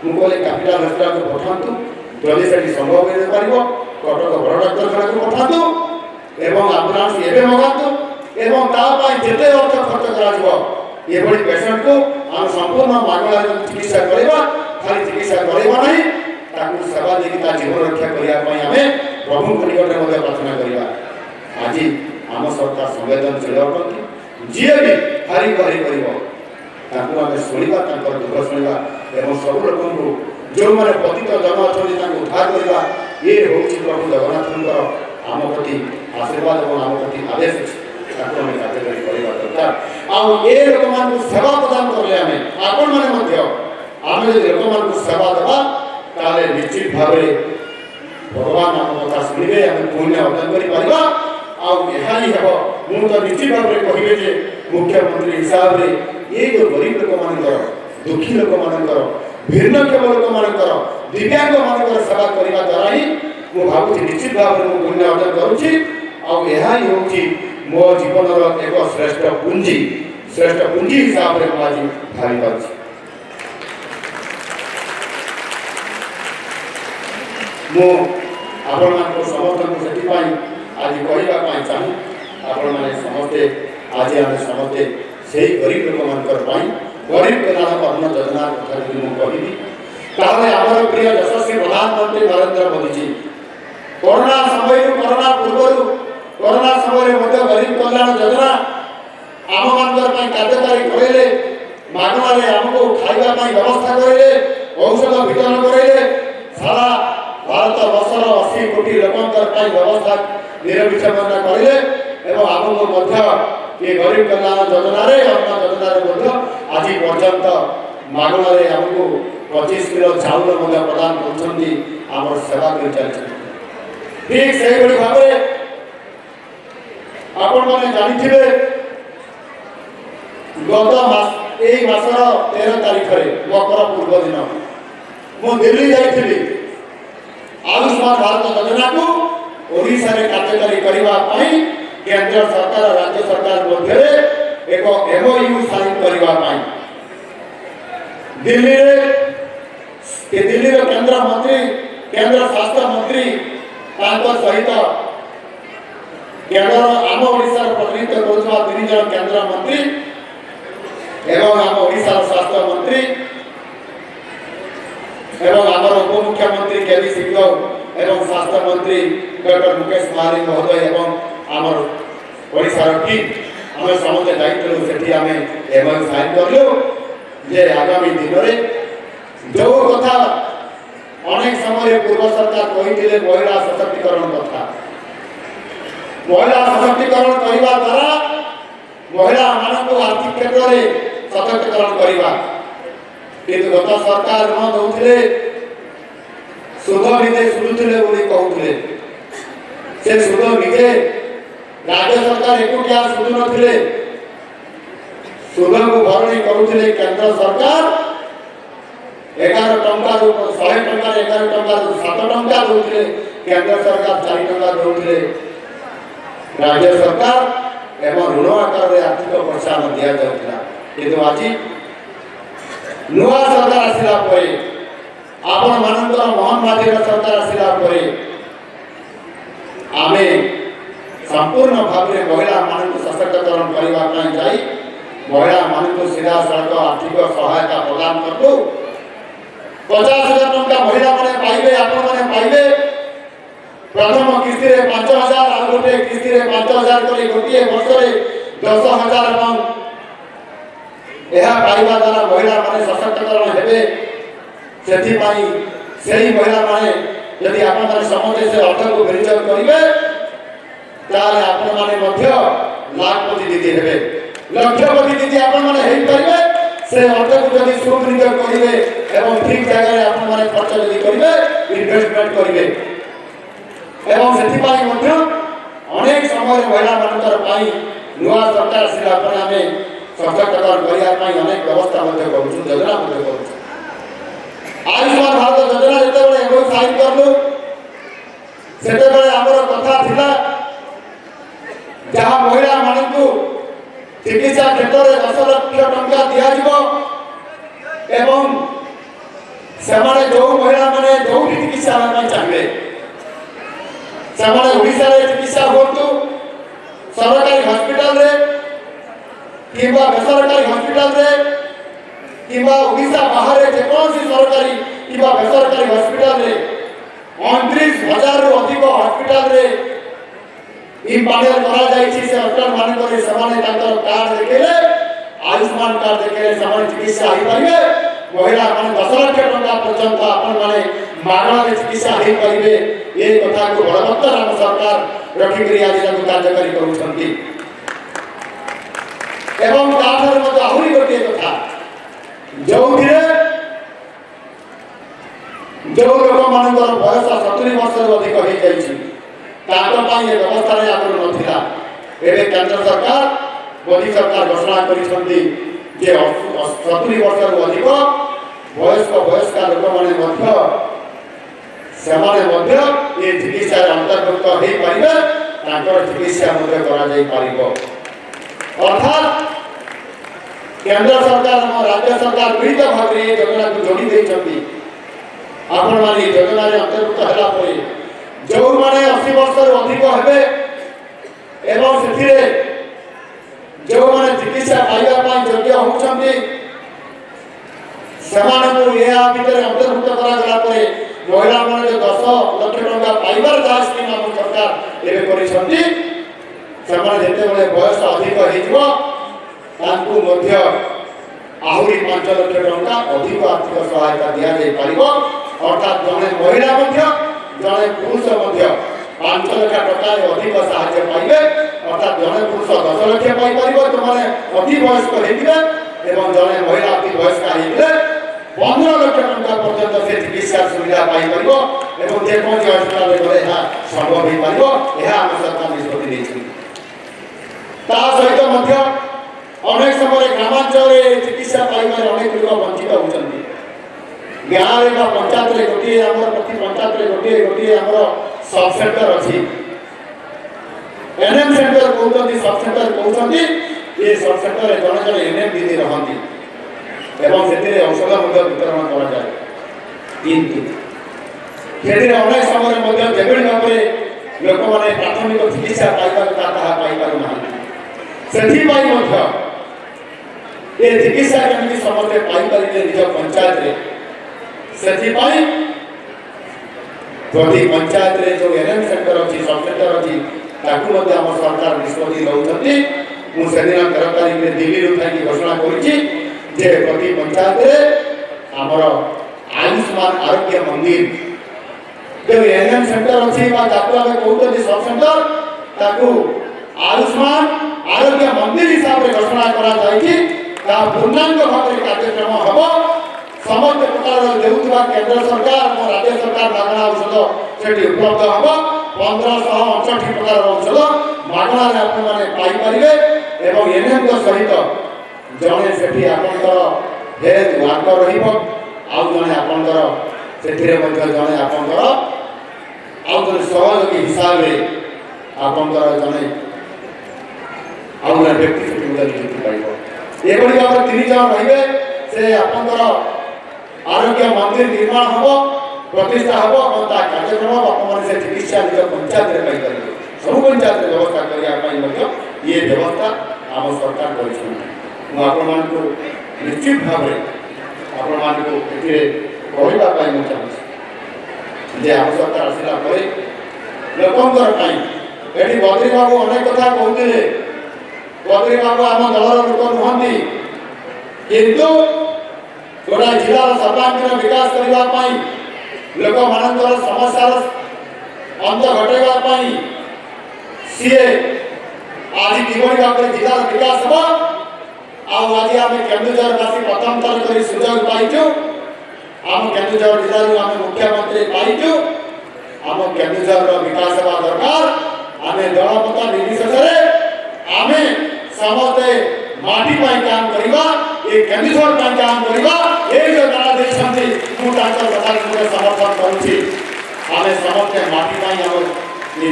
B: ମୁଁ କହିଲି କ୍ୟାପିଟାଲ ହସ୍ପିଟାଲକୁ ପଠାନ୍ତୁ, ଯଦି ସେଠି ସମ୍ଭବ ହୋଇପାରିବ କଟକ ବଡ଼ ଡାକ୍ତରଖାନାକୁ ପଠାନ୍ତୁ ଏବଂ ଆମ୍ବୁଲାନ୍ସ ଏବେ ମଗାନ୍ତୁ ଏବଂ ତା ପାଇଁ ଯେତେ ଅର୍ଥ ଖର୍ଚ୍ଚ କରାଯିବ ଏଭଳି ପେସେଣ୍ଟକୁ ଆମେ ସମ୍ପୂର୍ଣ୍ଣ ମାଗଣାରେ ଚିକିତ୍ସା କରିବା। ଖାଲି ଚିକିତ୍ସା କରିବା ନାହିଁ, ତାକୁ ସେବା ଦେଇକି ତା ଜୀବନ ରକ୍ଷା କରିବା ପାଇଁ ଆମେ ପ୍ରଭୁଙ୍କ ନିକଟରେ ମଧ୍ୟ ପ୍ରାର୍ଥନା କରିବା। ଆଜି ଆମ ସରକାର ସମ୍ବେଦନଶୀଳ ଅଟନ୍ତି। ଯିଏ ବି ହାରି କରିବ ତାଙ୍କୁ ଆମେ ଶୁଣିବା, ତାଙ୍କର ଦୁଃଖ ଶୁଣିବା ଏବଂ ସବୁ ଲୋକଙ୍କୁ ଯେଉଁମାନେ ପତିତ ଜନ ଅଛନ୍ତି ତାଙ୍କୁ ଉଦ୍ଧାର କରିବା। ଏ ହେଉଛି ପ୍ରଭୁ ଜଗନ୍ନାଥଙ୍କର ଆମ ପ୍ରତି ଆଶୀର୍ବାଦ ଏବଂ ଆମ ପ୍ରତି ଆଦେଶ ଅଛି। ତାକୁ ଆମେ କାର୍ଯ୍ୟକାରୀ କରିବା ଦରକାର। ଆଉ ଏ ଲୋକମାନଙ୍କୁ ସେବା ପ୍ରଦାନ କଲେ ଆମେ ଆପଣମାନେ ମଧ୍ୟ आम जो लोक सेवा देवा ताले निश्चित भाव भगवान आम कथा शुणे आम पुण्य अर्जन कर तो निश्चित भाव में कहे जे मुख्यमंत्री हिसाब से ये जो गरीब लोक मान दुखी लोक मान भिन्नक्षम लोक मान दिव्यांग मान सेवा करने द्वारा ही मुझे भावुँ निश्चित भाव में पुण्य अर्जन करुँची हूँ मो जीवन एक श्रेष्ठ पुंजी हिसाब से आज भावी पार्टी मु आपण समस्त को आज कहवाई चाहूँ आपण मैंने समस्ते आज आम समस्ते से गरीब लोक मान गरीब कल्याण अन्न योजना कथा मुझे कहली आम प्रिय यशस्वी प्रधानमंत्री नरेंद्र मोदी जी कोरोना समय कोरोना पूर्व कोरोना समय गरीब कल्याण योजना आम मान कार्यकारी करे मागणारे आमको खाइबा व्यवस्था करे औषध वितरण करे सारा भारत वर्षर 80 कोटी लोक व्यवस्था निरविच्छेद करे आमको ये गरीब कल्याण योजना अन्न योजना आज पर्यंत मागणारे आमको 25 किलो चाउल प्रदान कर सेवा कर चलती ठीक से भाव आपण मैंने जानी गत मासर 13 तारीख मकर पूर्व दिन मु दिल्ली जाइली आयुष्मान भारत योजना को ओडिशा रे कार्यकारी करने केंद्र सरकार राज्य सरकार मध्य एक एमओयू साइन करने दिल्ली केंद्र मंत्री केंद्र स्वास्थ्य मंत्री सहित केंद्र आम ओडिशा प्रतिनिधित्व करुवा 3 जन केंद्र मंत्री एवं आम ओडिशा स्वास्थ्य मंत्री एवं आमर उपमुख्यमंत्री केवी सिंह एवं स्वास्थ्य मंत्री डॉक्टर मुकेश महारी महोदय एवं आमर ओडिशा टीम आम समस्त दायित्व से आम एमओयू साइन कलु जे आगामी दिन में जो कथा अनेक समय पूर्व सरकार कही महिला सशक्तिकरण कथा महिला सशक्तिकरण करने द्वारा महिला मान आर्थिक क्षेत्र में सशक्तिकरण करवा किंतु गत सरकार ऋण दौले सुध निजे सुधुले कहते से सुध निजे राज्य सरकार एकुटिया सुधु नथिले सुध को भरणी करुले केंद्र सरकार 11 टंका 100 टंका 11 टंका 7 टंका दौले केंद्र सरकार 4 टंका दौले राज्य सरकार एवं ऋण आकार में आर्थिक प्रोत्साहन दि जाता किंतु आज नुआ सरकार आसला आपण मानकर मोहन माझी सरकार आसला आमे संपूर्ण भाव में महिला मान सशक्तिकरण करने जाई महिला मान सीधा सड़क आर्थिक सहायता प्रदान करूँ 50,000 टंका महिला मैंने पाइबे आपण मैंने पाइबे प्रथम किस्ती 5,000 और गोटे किस्ती 5,000 कर गोटे वर्ष 10,000 यह पाइबा द्वारा महिला माने सशक्तिकरण हेबे से महिला माने यदि आपण माने समझे से अर्थ को विनियोग करिवे ताले आपण माने मध्य लाखपति दीदी हेबे लक्षपति दीदी आपण माने हेई परिबे से अर्थ को यदि सुविनियोग करिवे एवं ठीक जगह रे आपण माने खर्च यदि करिवे इन्वेस्टमेंट करिवे एवं सेति पाई मध्य अनेक समय महिला मानकर पाई नुआ सरकार सिला पर हमें सशक्तिकरण करने अनेक व्यवस्था योजना आयुष्मान भारत योजना जो साइन कलु से कथा थिला जहाँ महिला मान चिकित्सा क्षेत्र में 10 लाख टंका दिज्व एवं से जो महिला मैंने जो भी चिकित्सा चाहिए से ओडिशा चिकित्सा हूँ सरकारी हॉस्पिटल किंबा बेसरकारी हॉस्पिटल रे किंबा ओडिशा बाहर जेकोसी सरकारी किंबा बेसरकारी हॉस्पिटल रे 29,000 रु अधिक हॉस्पिटल रे इम्पानियल करा जाइछि से डॉक्टर मान करे समान ताकर कार्ड देखेले आयुष्मान कार्ड देखेले समान चिकित्सा होई परिबे महिला मान 10 लाख टंका पर्यंत आपण माने मागणा चिकित्सा होई परिबे ये कथा को बलवत्तर हम सरकार रखि करी आज ताको कार्यकारी करूछंती एवं आहुरी गोटे कथा जो जो लोक मान बयस 70 वर्ष अधिक हो जाए व्यवस्था आगे नाला एवं केंद्र सरकार मोदी सरकार घोषणा कर 70 वर्ष अधिक वयस्क लोक मैंने चिकित्सा अंतर्भुक्त हो पारे चिकित्सा अर्थात केंद्र सरकार और राज्य सरकार मिलित भाव में योजना को जोड़ी देती आपण माने योजना अंतर्भुक्त है जो मैंने 80 वर्ष अधिक हे एवं से जो मैंने चिकित्सा पाइबा योग्य होती भितर अंतर्भुक्त करागला महिला मैंने 10 लाख टका पाइबार जहाँ स्कीम आम सरकार एवं करते बयस अधिक हो आहरी 5 लाख टका अधिक आर्थिक सहायता दि जापर अर्थात जड़े महिला जड़े पुरुष 5 लाख टका अधिक साहाय्य पाइबे अर्थात जड़े पुरुष 10 लाख पाइपर जो मैंने अति वयस्क होते जड़े महिला अति वयस्क होते 15 लाख टका पर्यंत से चिकित्सा सुविधा पाइपर जेकोसी हस्पिटाल गले संभव हो पार यह आम सरकार निष्पत्ति सहित अनेक समय ग्रामांचल चिकित्सा पाइबार अनेक लोग वंचित होती गाँव में पंचायत गोटे प्रति पंचायत गोटे गोटे सब सेंटर अच्छी एनएम सेंटर कहते सब सेंटर कहते ये सब सेंटर जड़े जड़े एनएम दीदी रहती से औषध वितरण कर अनेक समय जेभली भाव लोक मैंने प्राथमिक चिकित्सा पाइपार से ये चिकित्सा केमती समस्ते पाइपर निज पंचायत से प्रति पंचायत जो एनएम सेंटर अच्छी सब सेंटर अच्छी आम सरकार निष्पत्ति नौकरी मुझे 13 तारीख में दिल्ली थी घोषणा कर प्रति पंचायत आमर आयुष्मान आरोग्य मंदिर जो एनएम सेंटर अच्छी कहते सब सेंटर आयुष्मान आरोग्य मंदिर हिसाब से घोषणा कर पूर्णांग भाव में कार्यक्रम हम समस्त प्रकार देउथबा केंद्र सरकार और राज्य सरकार मागणा औषध से उपलब्ध हम 1569 प्रकार औषध मागणार आपण माने पाई परिबे एवं एनएम सहित जने सेठी आपनकर हेल्थ वर्कर रहिबो आ जने आपनकर सेठिरे मध्ये जने आपनकर आ जने सहयोगी हिसाब रे आपनकर जने आ जने व्यक्ति सेठी नियुक्ति पाइबो एभली भाव 3 जन रहिबे से आपनकर आरोग्य मंदिर निर्माण हम प्रतिष्ठा हम कार्यक्रम आप से चिकित्सा निज पंचायत में पाइपर सब पंचायत व्यवस्था करने ये व्यवस्था आम सरकार कर निश्चित भाव आपण कहवाई चाहूँगी आम सरकार आसला लोकंर ये बद्री बाबू अनेक कथा कहते बद्री बाबू आम दलर लोक नुहति किंतु गोटा जिलार सर्वांगीन विकास करने लोक मान समस्यार अंत घटाई सी आज किभली भाव में जिलार विकास हम आज आम केन्दुझरवासी प्रथम थर कर सुजोग पाइचु आम केन्दुझर जिला आम मुख्यमंत्री पाइचु आम केन्दुझर विकास हवा दरकार आम दलमत निर्विशेष आम समस्ते माटी काम करवा ये केन्दुझर काम करवा ये जो नारा देते कथा समर्थन करुँची आम समस्ते माटी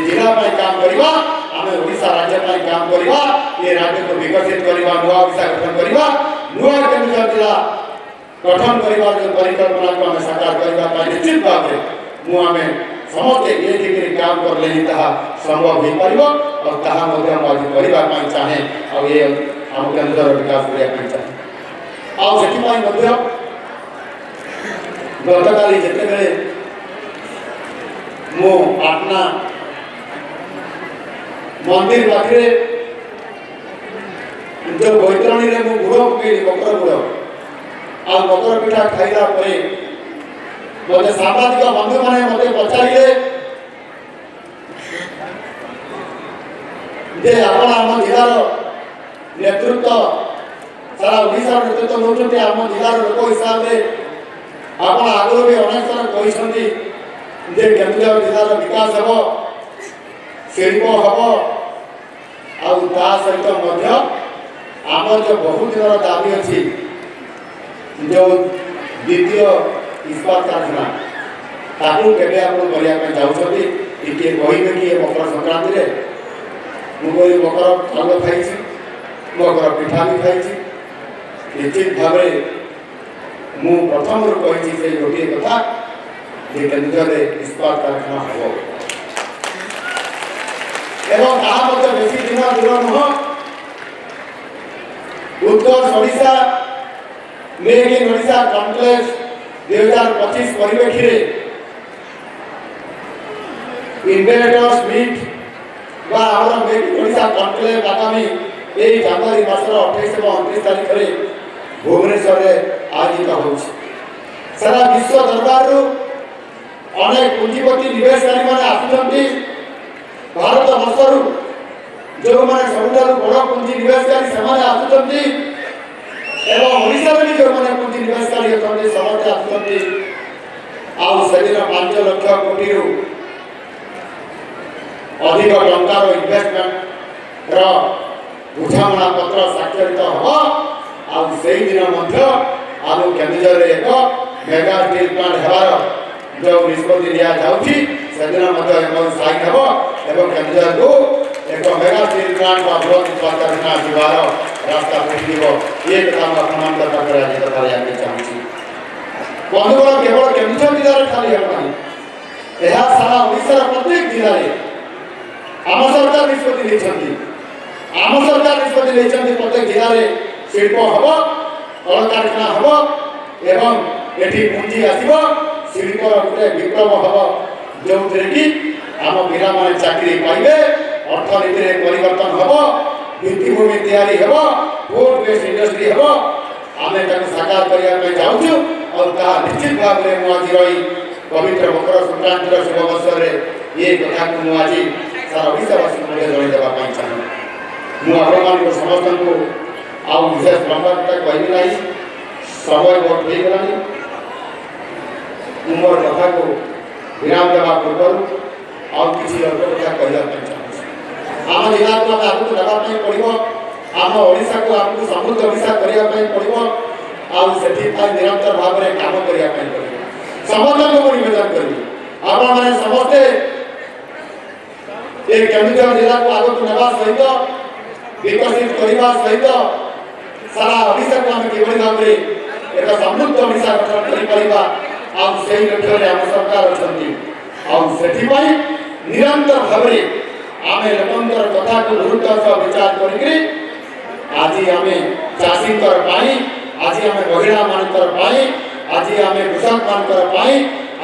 B: जिला काम करवा आम ओडिशा राज्य काम करवा ये राज्य को विकसित करवा नुआ ओडिशा गठन करवा नुआ केन्दुझर जिला गठन करवा जो परिकल्पना को आम साकार करने निश्चित भाव में समस्ते ये काम कर ले संभव हो पार और आज चाहे और ये आम केन्दुझर विकास करने चाहे गतकाली जिते मो पाटना मंदिर पाखे जो बैतरणी में मुझे गुड़ पकईली मकर गुड़ आ मकर पिठा खाइला मत सांबादिक बंधु मैंने मत पचारे आम जिलार नेतृत्व सारा ओडिशा नेतृत्व नौकरी आम जिलार लोक हिसाब से ଆପଣ ଆଗରୁ ବି ଅନେକ ଥର କହିଛନ୍ତି ଯେ କେନ୍ଦୁଝର ଜିଲ୍ଲାର ବିକାଶ ହେବ, ଶିଳ୍ପ ହେବ, ଆଉ ତା ସହିତ ମଧ୍ୟ ଆମର ଯେଉଁ ବହୁ ଦିନର ଦାବି ଅଛି ଯେଉଁ ଦ୍ୱିତୀୟ ଇସ୍ପାତ କାରଖାନା ତାକୁ କେବେ ଆପଣ କରିବା ପାଇଁ ଯାଉଛନ୍ତି ଟିକେ କହିବେ କି ମକର ସଂକ୍ରାନ୍ତିରେ? ମୁଁ କହିଲି ମକର ଚାଉଳ ଖାଇଛି, ମକର ପିଠା ବି ଖାଇଛି। ନିଶ୍ଚିତ ଭାବରେ ମୁଁ ପ୍ରଥମରୁ କହିଛି ସେ ଗୋଟିଏ କଥା ଯେ କେନ୍ଦୁଝରରେ ଇସ୍ପାତ କାରଖାନା ହେବ ଏବଂ ତାହା ମଧ୍ୟ ବେଶୀ ଦିନ ଦୂର ନୁହଁ। Utkal Odisha make in Odisha complex 2025 ପରିପ୍ରେକ୍ଷୀରେ ଇନଭେଷ୍ଟର୍ସ ମିଟ୍ ବା ଆମର ମେକ୍ ଇନ୍ ଓଡ଼ିଶା କମ୍ପ୍ଲେକ୍ସ ଆଗାମୀ এই জানুয়ারি মাসের 28 এবং 29 তারিখে ভুবনেশ্বরে আয়োজিত হচ্ছে। সারা বিশ্ব দরবারু অনেক পুঁজিপতি নিবেশকারী মানে আসুଛନ୍ତି ভারত বর্ষরু ଯେଉଁମାନେ ସବୁଠାରୁ ବଡ଼ ପୁଞ୍ଜି ନିବେଶକାରୀ ସେମାନେ ଆସୁଛନ୍ତି ଏବଂ ଓଡ଼ିଶାରେ ବି ଯେଉଁମାନେ ପୁଞ୍ଜି ନିବେଶକାରୀ ଅଛନ୍ତି ସମସ୍ତେ ଆସୁଛନ୍ତି। ଆଉ ସେଦିନ 5 ଲକ୍ଷ କୋଟିରୁ ଅଧିକ ଟଙ୍କାର ଇନଭେଷ୍ଟମେଣ୍ଟର ବୁଝାମଣା ପତ୍ର ସ୍ୱାକ୍ଷରିତ ହେବ। ଆଉ ସେଇଦିନ ମଧ୍ୟ ଆମ କେନ୍ଦୁଝରରେ ଏକ ମେଗା ଷ୍ଟିଲ୍ ପ୍ଲାଣ୍ଟ ହେବାର ଯେଉଁ ନିଷ୍ପତ୍ତି ନିଆଯାଉଛି ସେଦିନ ମଧ୍ୟ ସାଇନ୍ ହେବ ଏବଂ କେନ୍ଦୁଝରକୁ ଏକ ମେଗା ଷ୍ଟିଲ୍ ପ୍ଲାଣ୍ଟ ବା ବୃହତ ଇସ୍ପାତ କାରଖାନା ଯିବାର ରାସ୍ତା ଖୋଲିଯିବ। ଏ କଥା ମୁଁ ଆପଣମାନଙ୍କ ପାଖରେ ଆଜି କରିବା ପାଇଁ ଚାହୁଁଛି। ବନ୍ଧୁଗଣ, କେବଳ କେନ୍ଦୁଝର ଜିଲ୍ଲାରେ ଖାଲି ହେବ ନାହିଁ, ଏହା ସାରା ଓଡ଼ିଶାର ପ୍ରତ୍ୟେକ ଜିଲ୍ଲାରେ ଆମ ସରକାର ନିଷ୍ପତ୍ତି ନେଇଛନ୍ତି। ଆମ ସରକାର ନିଷ୍ପତ୍ତି ନେଇଛନ୍ତି ପ୍ରତ୍ୟେକ ଜିଲ୍ଲାରେ ଶିଳ୍ପ ହେବ, କଳକାରଖାନା ହେବ ଏବଂ ଏଠି ପୁଞ୍ଜି ଆସିବ, ଶିଳ୍ପର ଗୋଟେ ବିପ୍ଳବ ହେବ ଯେଉଁଥିରେ କି ଆମ ପିଲାମାନେ ଚାକିରି ପାଇବେ, ଅର୍ଥନୀତିରେ ପରିବର୍ତ୍ତନ ହେବ, ଭିତ୍ତିଭୂମି ତିଆରି ହେବ, ଫୁଡ୍ ବେସ୍ଡ ଇଣ୍ଡଷ୍ଟ୍ରି ହେବ। ଆମେ ତାକୁ ସାକାର କରିବା ପାଇଁ ଯାଉଛୁ ଆଉ ତାହା ନିଶ୍ଚିତ ଭାବରେ ମୁଁ ଆଜି ରହି ପବିତ୍ର ମକର ସଂକ୍ରାନ୍ତିର ଶୁଭ ଅବସରରେ ଏ କଥାକୁ ମୁଁ ଆଜି ସାରା ଓଡ଼ିଶାବାସୀଙ୍କୁ ମଧ୍ୟ ଜଣାଇ ଦେବା ପାଇଁ ଚାହେଁ। ମୁଁ ଆପଣମାନଙ୍କୁ ସମସ୍ତଙ୍କୁ ଆଉ ବିଶେଷ ଲମ୍ବା କଥା କହିବି ନାହିଁ, ସମୟ ବହୁତ ହେଇଗଲାଣି। ମୁଁ ମୋର କଥାକୁ ବିରାମ ଦେବା ପୂର୍ବରୁ ଆଉ କିଛି ଅଳ୍ପ କଥା କହିବା ପାଇଁ ଚାହୁଁଛି। ଆମ ଜିଲ୍ଲାକୁ ଆମେ ଆଗକୁ ନେବା ପାଇଁ ପଡ଼ିବ, ଆମ ଓଡ଼ିଶାକୁ ଆମକୁ ସମୃଦ୍ଧ ଓଡ଼ିଶା କରିବା ପାଇଁ ପଡ଼ିବ ଆଉ ସେଥିପାଇଁ ନିରନ୍ତର ଭାବରେ କାମ କରିବା ପାଇଁ ପଡ଼ିବ। ସମସ୍ତଙ୍କୁ ମୁଁ ନିବେଦନ କରିବି ଆପଣମାନେ ସମସ୍ତେ ଏ କେନ୍ଦୁଝର ଜିଲ୍ଲାକୁ ଆଗକୁ ନେବା ସହିତ ବିକଶିତ କରିବା ସହିତ ସାରା ଓଡ଼ିଶାକୁ ଆମେ କିଭଳି ଭାବରେ ଏକ ସମୃଦ୍ଧ ଓଡ଼ିଶା ଗଠନ କରିପାରିବା ଆଉ ସେହି ଲକ୍ଷ୍ୟରେ ଆମ ସରକାର ଅଛନ୍ତି। ଆଉ ସେଥିପାଇଁ ନିରନ୍ତର ଭାବରେ ଆମେ ଲୋକଙ୍କର କଥାକୁ ଗୁରୁତ୍ୱ ସହ ବିଚାର କରିକି ଆଜି ଆମେ ଚାଷୀଙ୍କର ପାଇଁ, ଆଜି ଆମେ ମହିଳାମାନଙ୍କର ପାଇଁ, ଆଜି ଆମେ କୃଷକମାନଙ୍କର ପାଇଁ,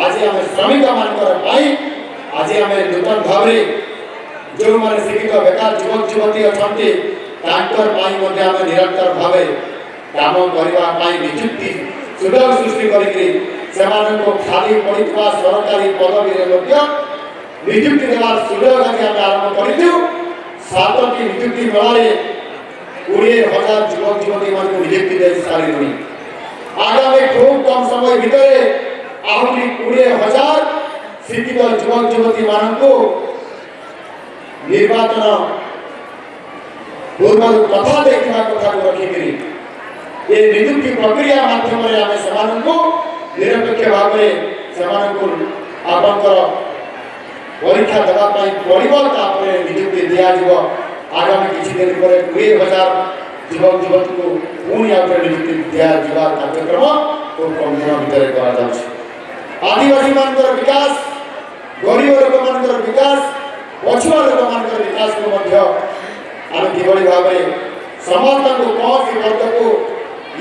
B: ଆଜି ଆମେ ଶ୍ରମିକମାନଙ୍କର ପାଇଁ, ଆଜି ଆମେ ନୂତନ ଭାବରେ ଯେଉଁମାନେ ଶିକ୍ଷିତ ବେକାର ଯୁବକ ଯୁବତୀ ଅଛନ୍ତି ତାଙ୍କର ପାଇଁ ମଧ୍ୟ ଆମେ ନିରନ୍ତର ଭାବେ କାମ କରିବା ପାଇଁ ନିଯୁକ୍ତି ସୁଯୋଗ ସୃଷ୍ଟି କରିକି ସେମାନଙ୍କୁ ଖାଲି ପଡ଼ିଥିବା ସରକାରୀ ପଦବୀରେ ମଧ୍ୟ ନିଯୁକ୍ତି ଦେବାର ସୁଯୋଗ ଆଜି ଆମେ ଆରମ୍ଭ କରିଛୁ। 7ଟି ନିଯୁକ୍ତି ମେଳାରେ 20,000 ଯୁବକ ଯୁବତୀମାନଙ୍କୁ ନିଯୁକ୍ତି ଦେଇ ସାରିଲୁଣି। ଆଗାମୀ ଖୁବ୍ କମ୍ ସମୟ ଭିତରେ ଆହୁରି 20,000 ଶିକ୍ଷିତ ଯୁବକ ଯୁବତୀମାନଙ୍କୁ ନିର୍ବାଚନ ପୂର୍ବରୁ କଥା ଦେଇଥିବା କଥାକୁ ରଖିକିରି ଏ ନିଯୁକ୍ତି ପ୍ରକ୍ରିୟା ମାଧ୍ୟମରେ ଆମେ ସେମାନଙ୍କୁ ନିରପେକ୍ଷ ଭାବରେ ସେମାନଙ୍କୁ ଆପଣଙ୍କର ପରୀକ୍ଷା ଦେବା ପାଇଁ ପଡ଼ିବ, ତାପରେ ନିଯୁକ୍ତି ଦିଆଯିବ। ଆଗାମୀ କିଛି ଦିନ ପରେ 20,000 ଯୁବକ ଯୁବତୀଙ୍କୁ ପୁଣି ଆଉଥରେ ନିଯୁକ୍ତି ଦିଆଯିବାର କାର୍ଯ୍ୟକ୍ରମ ଖୁବ୍ କମ୍ ଦିନ ଭିତରେ କରାଯାଉଛି। ଆଦିବାସୀମାନଙ୍କର ବିକାଶ, ଗରିବ ଲୋକମାନଙ୍କର ବିକାଶ, ପଛୁଆ ଲୋକମାନଙ୍କର ବିକାଶକୁ ମଧ୍ୟ ଆମେ କିଭଳି ଭାବରେ ସମସ୍ତଙ୍କୁ କୌଣସି ବର୍ଗକୁ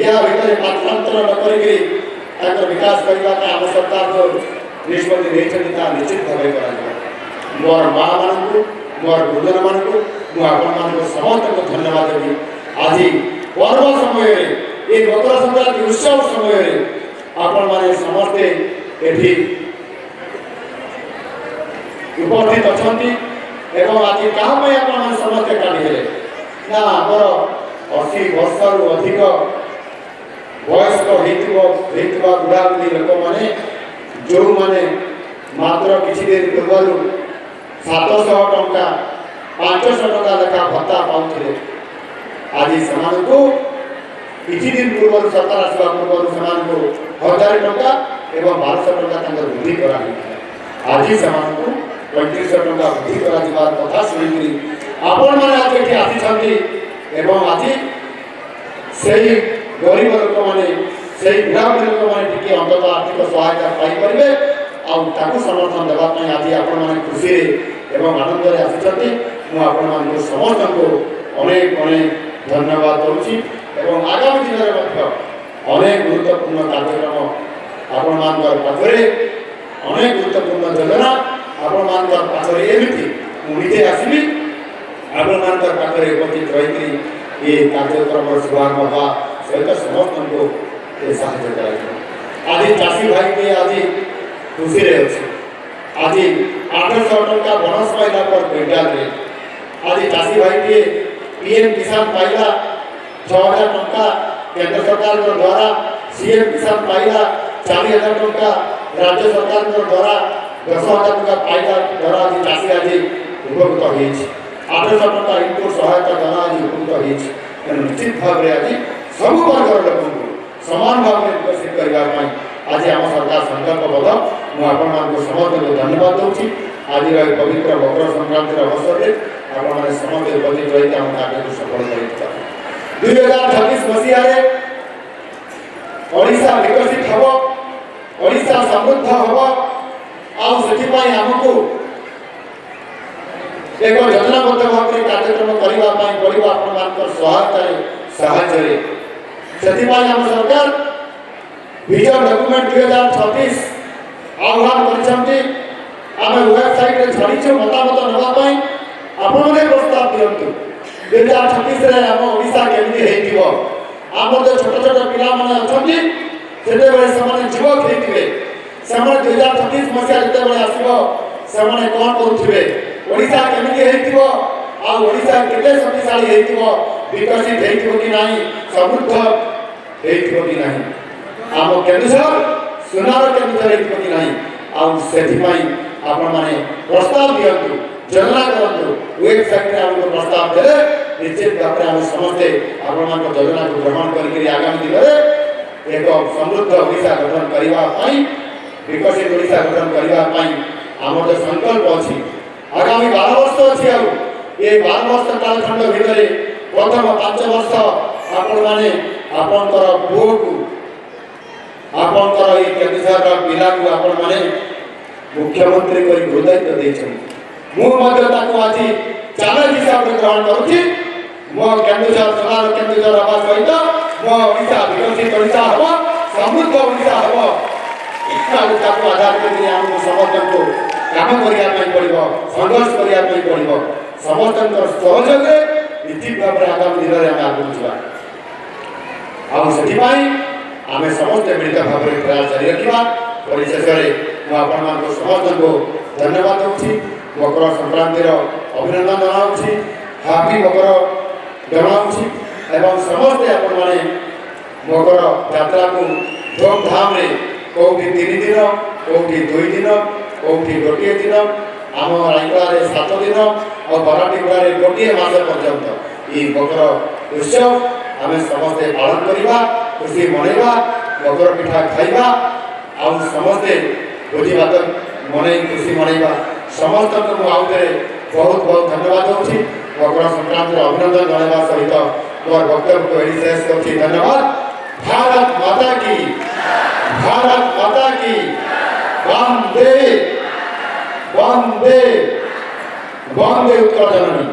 B: ଏହା ଭିତରେ ପାତ୍ରାନ୍ତର ନ କରିକି ତାଙ୍କର ବିକାଶ କରିବା ପାଇଁ ଆମ ସରକାର ଯେଉଁ ନିଷ୍ପତ୍ତି ନେଇଛନ୍ତି ତାହା ନିଶ୍ଚିତ ଭାବରେ କରାଯିବ। ମୋର ମାଆମାନଙ୍କୁ, ମୋର ଗୁରୁଜନମାନଙ୍କୁ ମୁଁ ଆପଣମାନଙ୍କୁ ସମସ୍ତଙ୍କୁ ଧନ୍ୟବାଦ ଦେବି। ଆଜି ପର୍ବ ସମୟରେ, ଏ ମକର ସଂକ୍ରାନ୍ତି ଉତ୍ସବ ସମୟରେ ଆପଣମାନେ ସମସ୍ତେ ଏଠି ଉପସ୍ଥିତ ଅଛନ୍ତି ଏବଂ ଆଜି କାହା ପାଇଁ ଆପଣମାନେ ସମସ୍ତେ କାଢ଼ିଦେଲେ ନା ଆମର 80 ବର୍ଷରୁ ଅଧିକ ବୟସ୍କ ହେଇଥିବା ବୁଢ଼ାବୁଢ଼ୀ ଲୋକମାନେ ଯେଉଁମାନେ ମାତ୍ର କିଛି ଦିନ ପୂର୍ବରୁ 700 ଟଙ୍କା 500 ଟଙ୍କା ଲେଖା ଭତ୍ତା ପାଉଥିଲେ, ଆଜି ସେମାନଙ୍କୁ କିଛି ଦିନ ପୂର୍ବରୁ ସରକାର ଆସିବା ପୂର୍ବରୁ ସେମାନଙ୍କୁ 1000 ଟଙ୍କା ଏବଂ 1200 ଟଙ୍କା ତାଙ୍କର ବୃଦ୍ଧି କରାଯାଇଥିଲା। ଆଜି ସେମାନଙ୍କୁ 3500 ଟଙ୍କା ବୃଦ୍ଧି କରାଯିବାର କଥା ଶୁଣିକରି ଆପଣମାନେ ଆଜି ଏଠି ଆସିଛନ୍ତି ଏବଂ ଆଜି ସେହି ଗରିବ ଲୋକମାନେ ସେହି ବୁଢ଼ାବୁଢ଼ୀ ଲୋକମାନେ ଟିକେ ଅନ୍ତତଃ ଆର୍ଥିକ ସହାୟତା ପାଇପାରିବେ ଆଉ ତାକୁ ସମର୍ଥନ ଦେବା ପାଇଁ ଆଜି ଆପଣମାନେ ଖୁସିରେ ଏବଂ ଆନନ୍ଦରେ ଆସିଛନ୍ତି। ମୁଁ ଆପଣମାନଙ୍କୁ ସମସ୍ତଙ୍କୁ ଅନେକ ଅନେକ ଧନ୍ୟବାଦ ଦେଉଛି ଏବଂ ଆଗାମୀ ଦିନରେ ମଧ୍ୟ ଅନେକ ଗୁରୁତ୍ୱପୂର୍ଣ୍ଣ କାର୍ଯ୍ୟକ୍ରମ ଆପଣମାନଙ୍କର ପାଖରେ, ଅନେକ ଗୁରୁତ୍ୱପୂର୍ଣ୍ଣ ଯୋଜନା ଆପଣମାନଙ୍କର ପାଖରେ ଏମିତି ମୁଁ ନିଜେ ଆସିବି ଆପଣମାନଙ୍କର ପାଖରେ ଉପସ୍ଥିତ ରହିକରି ଏ କାର୍ଯ୍ୟକ୍ରମର ଶୁଭାରମ୍ଭ ହେବା ସହିତ ସମସ୍ତଙ୍କୁ ସାହାଯ୍ୟ କରାଯିବ। ଆଜି ଚାଷୀ ଭାଇଟି ଆଜି ଖୁସିରେ ଅଛି। ଆଜି 800 ଟଙ୍କା ବୋନସ୍ ପାଇଲା ପରେ କ୍ୱିଣ୍ଟାଲରେ ଆଜି ଚାଷୀ ଭାଇଟିଏ PM କିଷାନ ପାଇଲା 6000 ଟଙ୍କା କେନ୍ଦ୍ର ସରକାରଙ୍କ ଦ୍ୱାରା, CM କିଷାନ ପାଇଲା 40,000 ଟଙ୍କା ରାଜ୍ୟ ସରକାରଙ୍କ ଦ୍ୱାରା, 10,000 ଟଙ୍କା ପାଇଲା ଦ୍ୱାରା ଆଜି ଚାଷୀ ଆଜି ଉପକୃତ ହେଇଛି। 800 ଟଙ୍କା ଇନପୁଟ ସହାୟତା ଦ୍ୱାରା ଆଜି ଉପକୃତ ହେଇଛି। ତେଣୁ ନିଶ୍ଚିତ ଭାବରେ ଆଜି ସବୁ ବର୍ଗର ଲୋକଙ୍କୁ ସମାନ ଭାବରେ ବିକଶିତ କରିବା ପାଇଁ ଆଜି ଆମ ସରକାର ସଂକଳ୍ପବଦ୍ଧ। ମୁଁ ଆପଣମାନଙ୍କୁ ସମସ୍ତଙ୍କୁ ଧନ୍ୟବାଦ ଦେଉଛି। ଆଜିର ଏହି ପବିତ୍ର ମକର ସଂକ୍ରାନ୍ତିର ଅବସରରେ ଆପଣମାନେ ସମସ୍ତେ ଉପସ୍ଥିତ ରହିକି ଆମ କାର୍ଯ୍ୟକୁ ସଫଳ କରିଥିବା। 2026 ମସିହାରେ ଓଡ଼ିଶା ବିକଶିତ ହେବ, ଓଡ଼ିଶା ସମୃଦ୍ଧ ହେବ ଆଉ ସେଥିପାଇଁ ଆମକୁ ଏକ ଯୋଜନାବଦ୍ଧ ଭାବରେ କାର୍ଯ୍ୟକ୍ରମ କରିବା ପାଇଁ ପଡ଼ିବ ଆପଣମାନଙ୍କର ସହାୟତାରେ ସାହାଯ୍ୟରେ। ସେଥିପାଇଁ ଆମ ସରକାର ଭିଜନ ଡକ୍ୟୁମେଣ୍ଟ 2026 ଆହ୍ୱାନ କରିଛନ୍ତି। ଆମେ ୱେବସାଇଟ୍ରେ ଛାଡ଼ିଛୁ ମତାମତ ନେବା ପାଇଁ। ଆପଣମାନେ ପ୍ରସ୍ତାବ ଦିଅନ୍ତୁ 2026ରେ ଆମ ଓଡ଼ିଶା କେମିତି ହେଇଥିବ। ଆମର ଯେଉଁ ଛୋଟ ଛୋଟ ପିଲାମାନେ ଅଛନ୍ତି ସେତେବେଳେ ସେମାନେ ଯୁବକ ହେଇଥିବେ, ସେମାନେ 2026 ମସିହା ଯେତେବେଳେ ଆସିବ ସେମାନେ କ'ଣ କରୁଥିବେ, ଓଡ଼ିଶା କେମିତି ହେଇଥିବ ଆଉ ଓଡ଼ିଶା କେତେ ଶକ୍ତିଶାଳୀ ହେଇଥିବ, ବିକଶିତ ହେଇଥିବ କି ନାହିଁ, ସମୃଦ୍ଧ ହେଇଥିବ କି ନାହିଁ, ଆମ କେନ୍ଦୁଝର ସୁନାର କେନ୍ଦୁଝର ହେଇଥିବ କି ନାହିଁ। ଆଉ ସେଥିପାଇଁ ଆପଣମାନେ ପ୍ରସ୍ତାବ ଦିଅନ୍ତୁ, ଯୋଜନା କରନ୍ତୁ। ୱେବସାଇଟ୍ରେ ଆମକୁ ପ୍ରସ୍ତାବ ଦେଲେ ନିଶ୍ଚିତ ଭାବରେ ଆମେ ସମସ୍ତେ ଆପଣମାନଙ୍କ ଯୋଜନାକୁ ଗ୍ରହଣ କରିକରି ଆଗାମୀ ଦିନରେ ଏକ ସମୃଦ୍ଧ ଓଡ଼ିଶା ଗଠନ କରିବା ପାଇଁ, ବିକଶିତ ଓଡ଼ିଶା ଗଠନ କରିବା ପାଇଁ ଆମର ଯେଉଁ ସଂକଳ୍ପ ଅଛି, ଆଗାମୀ 12 ବର୍ଷ ଅଛି। ଆଉ ଏ 12 ବର୍ଷ କାଳଖଣ୍ଡ ଭିତରେ ପ୍ରଥମ 5 ବର୍ଷ ଆପଣମାନେ ଆପଣଙ୍କର ପୁଅକୁ, ଆପଣଙ୍କର ଏଇ କେନ୍ଦୁଝରର ପିଲାକୁ ଆପଣମାନେ ମୁଖ୍ୟମନ୍ତ୍ରୀ କରି ଗୃହଦାୟିତ୍ୱ ଦେଇଛନ୍ତି। ମୁଁ ମଧ୍ୟ ତାକୁ ଆଜି ଚ୍ୟାଲେଞ୍ଜ ହିସାବରେ ଗ୍ରହଣ କରୁଛି। ମୋ କେନ୍ଦୁଝର ସୁନାର କେନ୍ଦୁଝର ହେବା ସହିତ ମୋ ଓଡ଼ିଶା ବିକଶିତ ଓଡ଼ିଶା ହେବ, ସମୃଦ୍ଧ ଓଡ଼ିଶା ହେବ। ଆଉ ତାକୁ ଆଧାର କରି ଆମକୁ ସମସ୍ତଙ୍କୁ କାମ କରିବା ପାଇଁ ପଡ଼ିବ, ସଂଘର୍ଷ କରିବା ପାଇଁ ପଡ଼ିବ। ସମସ୍ତଙ୍କର ସହଯୋଗରେ ନିଶ୍ଚିତ ଭାବରେ ଆଗାମୀ ଦିନରେ ଆମେ ଆଗକୁ ଯିବା। ଆଉ ସେଥିପାଇଁ ଆମେ ସମସ୍ତେ ମିଳିତ ଭାବରେ ପ୍ରୟାସ ଜାରି ରଖିବା। ପରିଶେଷରେ ମୁଁ ଆପଣମାନଙ୍କୁ ସମସ୍ତଙ୍କୁ ଧନ୍ୟବାଦ ଦେଉଛି, ମକର ସଂକ୍ରାନ୍ତିର ଅଭିନନ୍ଦନ ଜଣାଉଛି, ହାପି ମକର ଜଣାଉଛି ଏବଂ ସମସ୍ତେ ଆପଣମାନେ ମକର ଯାତ୍ରାକୁ ଧୁମଧାମରେ କେଉଁଠି 3 ଦିନ, କେଉଁଠି 2 ଦିନ, କେଉଁଠି ଗୋଟିଏ ଦିନ, ଆମ ରାୟଗଡ଼ାରେ 7 ଦିନ ଆଉ ବରାଟିଗୁଡ଼ାରେ ଗୋଟିଏ ମାସ ପର୍ଯ୍ୟନ୍ତ ଏହି ମକର ଉତ୍ସବ ଆମେ ସମସ୍ତେ ପାଳନ କରିବା, ଖୁସି ମନେଇବା, ମକର ପିଠା ଖାଇବା ଆଉ ସମସ୍ତେ ଭୋଜିଭାତ ମନେଇ ଖୁସି ମନେଇବା। ସମସ୍ତଙ୍କୁ ମୁଁ ଆଉ ଥରେ ବହୁତ ବହୁତ ଧନ୍ୟବାଦ ଦେଉଛି। ମକର ସଂକ୍ରାନ୍ତିର ଅଭିନନ୍ଦନ ଜଣାଇବା ସହିତ ମୋର ବକ୍ତବ୍ୟକୁ ଏଠି ଶେଷ କରୁଛି। ଧନ୍ୟବାଦ। ଭାରତ ମାତା କି, ଭାରତ ମାତା କି, ବନ୍ଦେ ବନ୍ଦେ ବନ୍ଦେ ଉତ୍କଳ ଜନନୀ।